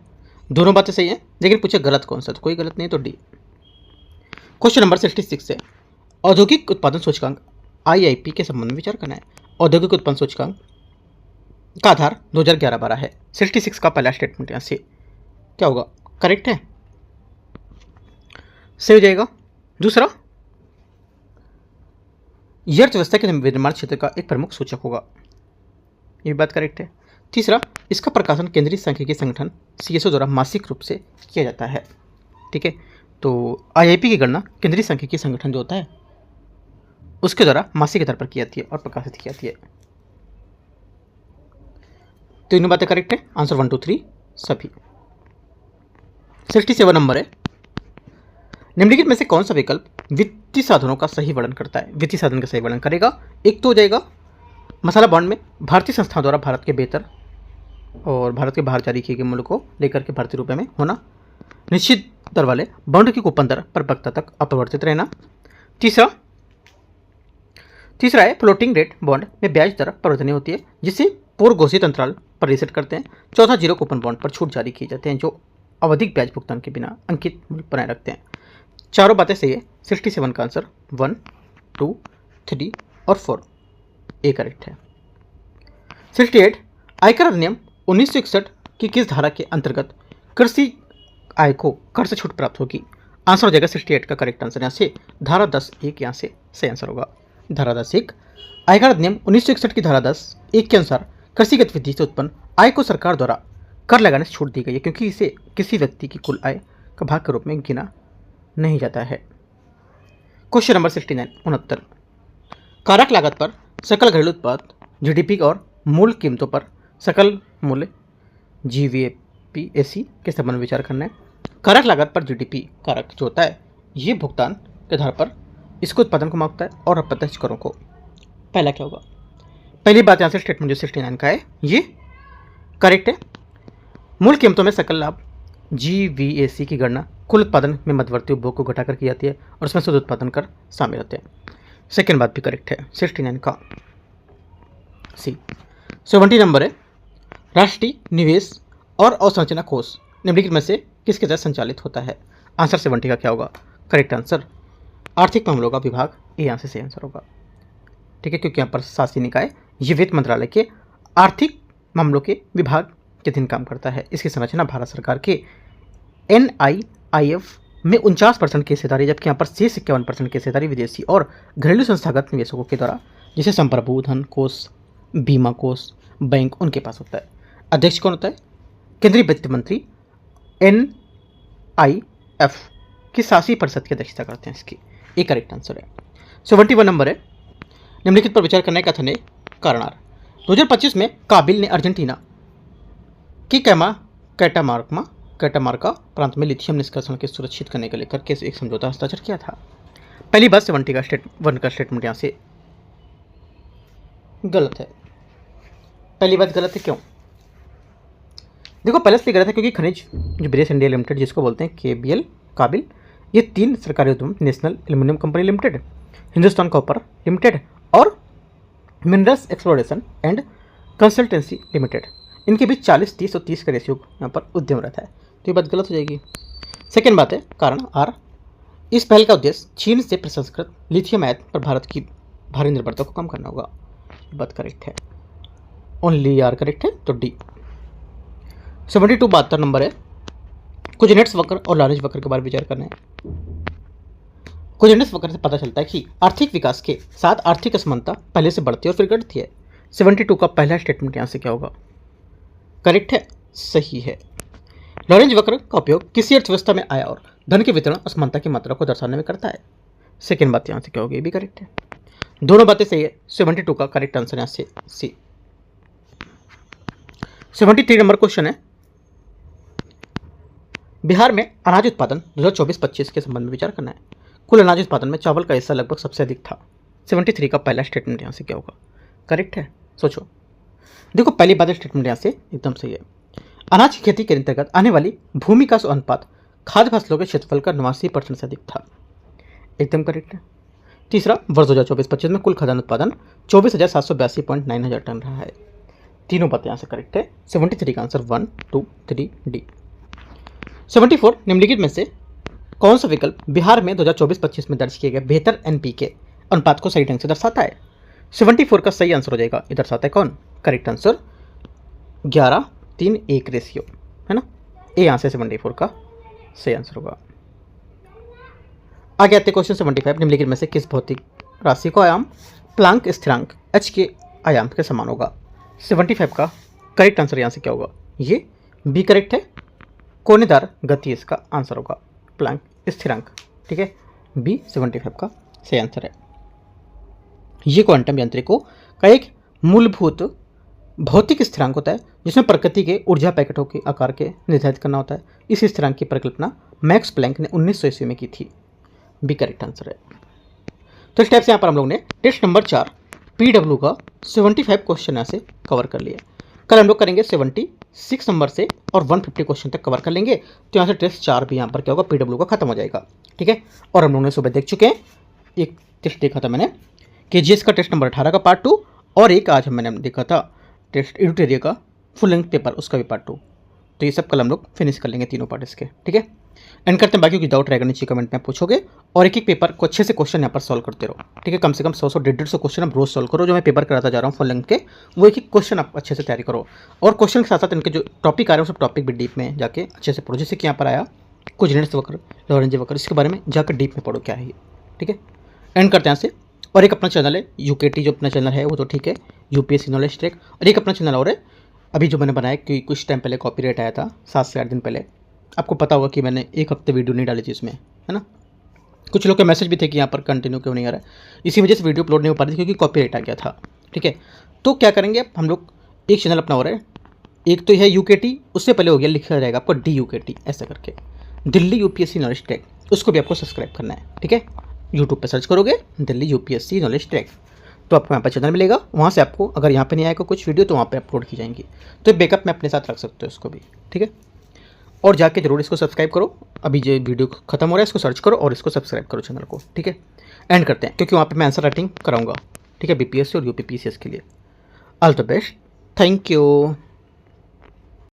दोनों बातें सही है, लेकिन पूछे गलत कौन सा, तो कोई गलत नहीं, तो डी। क्वेश्चन नंबर 66 है, औद्योगिक उत्पादन सूचकांक IIP के संबंध में विचार करना है। औद्योगिक उत्पादन सूचकांक का आधार 2011-12 है। 66 का पहला स्टेटमेंट यहां से क्या होगा, करेक्ट है, सही हो जाएगा। दूसरा, यह अर्थव्यवस्था के विनिर्माण क्षेत्र का एक प्रमुख सूचक होगा, ये बात करेक्ट है। तीसरा, इसका प्रकाशन केंद्रीय सांख्यिकी संगठन CSO द्वारा मासिक रूप से किया जाता है, ठीक है। तो IIP की गणना केंद्रीय सांख्यिकी संगठन जो होता है उसके द्वारा मासिक आधार पर की जाती है और प्रकाशित की जाती है। तीनों बातें करेक्ट है, आंसर 1 2 3 सभी। 67 नंबर है, निम्नलिखित में से कौन सा विकल्प वित्तीय साधनों का सही वर्णन करता है। वित्तीय साधन का सही वर्णन करेगा, एक तो हो जाएगा मसाला बॉन्ड में भारतीय संस्थाओं द्वारा भारत के बेहतर और भारत के बाहर जारी किए गए मूल्य को लेकर के भारतीय रुपये में होना, निश्चित दर वाले बॉन्ड की कूपन दर परिपक्वता तक अपरिवर्तित रहना। तीसरा है फ्लोटिंग रेट बॉन्ड में ब्याज दर परिवर्तनीय होती है जिसे पूर्व घोषित अंतराल पर रीसेट करते हैं। चौथा, जीरो कूपन बॉन्ड पर छूट जारी किए जाते हैं जो आवधिक ब्याज भुगतान के बिना अंकित मूल्य बनाए रखते हैं। चारों बातें सही है, 67 का आंसर 1 2 3 और 4 ए करेक्ट है। 68, आयकर अधिनियम 1961 की किस धारा के अंतर्गत कृषि आय को कर से छूट प्राप्त होगी। आंसर हो जाएगा 68 का करेक्ट आंसर यहाँ से धारा 10(1) यहाँ से सही आंसर होगा। धारा 10(1), आयकर अधिनियम 1961 की धारा 10(1) के अनुसार कृषि गतिविधि से उत्पन्न आय को सरकार द्वारा कर लगाने से छूट दी गई है क्योंकि इसे किसी व्यक्ति की कुल आय का भाग के रूप में गिना नहीं जाता है। क्वेश्चन नंबर 69 कारक लागत पर सकल घरेलू उत्पाद GDP और मूल कीमतों पर सकल मूल्य GVAPAC के संबंध में विचार करना है। कारक लागत पर GDP कारक जो होता है ये भुगतान के आधार पर इसको उत्पादन को मापता है और अप्रत्यक्ष करों को। पहला क्या होगा, पहली बात यहाँ से स्टेटमेंट जो 69 का है ये करेक्ट है। मूल कीमतों में सकल लाभ GVAC की गणना कुल उत्पादन में मध्यवर्ती उपभोग को घटाकर की जाती है और उसमें शुद्ध उत्पादन कर शामिल होते हैं। सेकेंड बात भी करेक्ट है, 69 का सी। 70 नंबर है, राष्ट्रीय निवेश और अवसंरचना कोष निम्नलिखित में से किसके तहत संचालित होता है। आंसर 70 का क्या होगा, करेक्ट आंसर आर्थिक मामलों का विभाग, ये यहाँ से सही आंसर होगा, ठीक है, क्योंकि यहाँ पर शासी निकाय ये वित्त मंत्रालय के आर्थिक मामलों के विभाग के अधीन काम करता है। इसकी संरचना भारत सरकार के NIIF में 49% की हिस्सेदारी, जबकि यहाँ पर शेष 51% की हिस्सेदारी विदेशी और घरेलू संस्थागत निवेशकों के द्वारा जैसे संप्रभु धन कोष, बीमा कोष, बैंक उनके पास होता है। अध्यक्ष कौन होता है, केंद्रीय वित्त मंत्री NIF की शासी परिषद की अध्यक्षता करते हैं। इसकी एक करेक्ट आंसर है। 71 नंबर है, निम्नलिखित पर विचार करने का कथन है कारणार। 2025 में काबिल ने अर्जेंटीना की कैटामार्का प्रांत में लिथियम निष्कर्षण के सुरक्षित करने को लेकर कैसे एक समझौता हस्ताक्षर किया था। पहली बात 70 का स्टेटमेंट यहाँ से गलत है। पहली बात गलत है, क्यों? देखो पहले से गलत है क्योंकि खनिज जो ब्रेस इंडिया लिमिटेड जिसको बोलते हैं KBL काबिल, ये 3 सरकारी उद्यम national aluminium company limited, Hindustan copper limited और minerals exploration and consultancy limited, इनके बीच 40-30 और 30 का रेशियो यहाँ पर उद्यम रहता है, तो ये बात गलत हो जाएगी। सेकेंड बात है कारण R, इस पहल का उद्देश्य चीन से प्रसंस्कृत लिथियम आयत पर भारत की भारी निर्भरता को कम करना होगा, ये बात करेक्ट है, ओनली R करेक्ट है, तो D। 72 नंबर है, कुजनेट्स वक्र और लॉरेंज वक्र के बारे में विचार करना है। कुजनेट्स वक्र से पता चलता है कि आर्थिक विकास के साथ आर्थिक असमानता पहले से बढ़ती है और फिर घटती है। 72 का पहला स्टेटमेंट यहाँ से क्या होगा, करेक्ट है, सही है। लॉरेंज वक्र का उपयोग किसी अर्थव्यवस्था में आय और धन के वितरण असमानता की मात्रा को दर्शाने में करता है। सेकेंड बात यहाँ से क्या होगी, ये भी करेक्ट है, दोनों बातें सही है। 72 का करेक्ट आंसर यहाँ से सी। 73 नंबर क्वेश्चन है, बिहार में अनाज उत्पादन 2024-25 के संबंध में विचार करना है। कुल अनाज उत्पादन में चावल का हिस्सा लगभग सबसे अधिक था। 73 का पहला स्टेटमेंट यहाँ से क्या होगा? करेक्ट है, सोचो। देखो पहली बात स्टेटमेंट यहाँ से एकदम सही है। अनाज की खेती के अंतर्गत आने वाली भूमि का अनुपात खाद्य फसलों के क्षेत्रफल का 89% से अधिक था। एकदम करेक्ट है। तीसरा, वर्ष 2024-25 में कुल खाद्यान्न उत्पादन 24,782.9 हजार टन रहा है। तीनों बातें यहाँ से करेक्ट है। 73 का आंसर 1, 2, 3 डी। 74, निम्नलिखित में से कौन सा विकल्प बिहार में 2024-25 में दर्ज किए गए बेहतर एनपीके अनुपात को सही ढंग से दर्शाता है? 74 का सही आंसर हो जाएगा, ये दर्शाता है कौन? करेक्ट आंसर 11:3:1 रेशियो, है ना। ए यहाँ से 74 का सही आंसर होगा। आगे आते क्वेश्चन 75, निम्नलिखित में से किस भौतिक राशि को आयाम प्लांक स्थिरांक h के आयाम के समान होगा? 75 का करेक्ट आंसर यहाँ से क्या होगा? ये बी करेक्ट है, कोनेदार गति इसका आंसर होगा, प्लांक स्थिरांक। ठीक है, बी 75 का सही आंसर है। ये क्वांटम यांत्रिकों का एक मूलभूत भौतिक स्थिरांक होता है जिसमें प्रकृति के ऊर्जा पैकेटों के आकार के निर्धारित करना होता है। इस स्थिरांक की परिकल्पना मैक्स प्लैंक ने 1900 ईस्वी में की थी। बी करेक्ट आंसर है। तो इस टाइप से यहाँ पर हम लोग ने टेस्ट नंबर 4 PW का 75 क्वेश्चन यहाँ से कवर कर लिया। कल हम लोग करेंगे 76 नंबर से और 150 क्वेश्चन तक कवर कर लेंगे। तो यहाँ से टेस्ट 4 भी यहाँ पर क्या होगा? PW का खत्म हो जाएगा। ठीक है, और हम लोगों ने सुबह देख चुके हैं, एक टेस्ट देखा था मैंने KGS का टेस्ट नंबर 18 का पार्ट 2, और एक आज मैंने देखा था टेस्ट एडिटोरियल का फुल लेंथ पेपर, उसका भी पार्ट 2। तो ये सब कल हम लोग फिनिश कर लेंगे, तीनों पार्ट इसके। ठीक है, एंड करते हैं। बाकी की डाउट रहेगा नीचे कमेंट में पूछोगे, और एक एक पेपर को अच्छे से क्वेश्चन यहाँ पर सॉल्व करते रहो। ठीक है, कम से कम 100 150 क्वेश्चन आप रोज सॉल्व करो। जो मैं पेपर कराता जा रहा हूँ फुल लेंथ के, वो एक एक क्वेश्चन आप अच्छे से तैयारी करो, और क्वेश्चन के साथ साथ इनके जो टॉपिक आ रहे हैं सब टॉपिक भी डीप में जाके अच्छे से पढ़ो। जैसे कि यहाँ पर आया कोऑर्डिनेट्स वक्र, लॉरेंज वक्र, इसके बारे में जाकर डीप में पढ़ो क्या है ये। ठीक है, एंड करते हैं यहाँ से। और एक अपना चैनल है UKT, जो अपना चैनल है वो तो ठीक है, UPSC नॉलेज ट्रैक। और एक अपना चैनल और है अभी जो मैंने बनाया कि कुछ टाइम पहले कॉपीराइट आया था, 7 से 8 दिन पहले। आपको पता होगा कि मैंने एक हफ्ते वीडियो नहीं डाली थी इसमें, है ना। कुछ लोग के मैसेज भी थे कि यहाँ पर कंटिन्यू क्यों नहीं आ रहा है, इसी वजह से वीडियो अपलोड नहीं हो पा रही थी क्योंकि कॉपीराइट आ गया था। ठीक है, तो क्या करेंगे हम लोग, एक चैनल अपना हो रहा है, एक तो है UKT, उससे पहले हो गया लिखा जाएगा आपको DUKT ऐसा करके, दिल्ली UPSC नॉलेज ट्रैक, उसको भी आपको सब्सक्राइब करना है। ठीक है, यूट्यूब पर सर्च करोगे दिल्ली UPSC नॉलेज ट्रैक, तो आपको यहाँ पर चैनल मिलेगा। वहाँ से आपको अगर यहाँ पे नहीं आएगा कुछ वीडियो तो वहाँ पे अपलोड की जाएंगी, तो बैकअप में अपने साथ रख सकते हो इसको भी। ठीक है, और जाके जरूर इसको सब्सक्राइब करो। अभी जो वीडियो खत्म हो रहा है इसको सर्च करो और इसको सब्सक्राइब करो चैनल को। ठीक है, एंड करते हैं क्योंकि वहाँ पे मैं आंसर राइटिंग कराऊंगा। ठीक है, BPSC और UPPCS के लिए। All the best, thank you.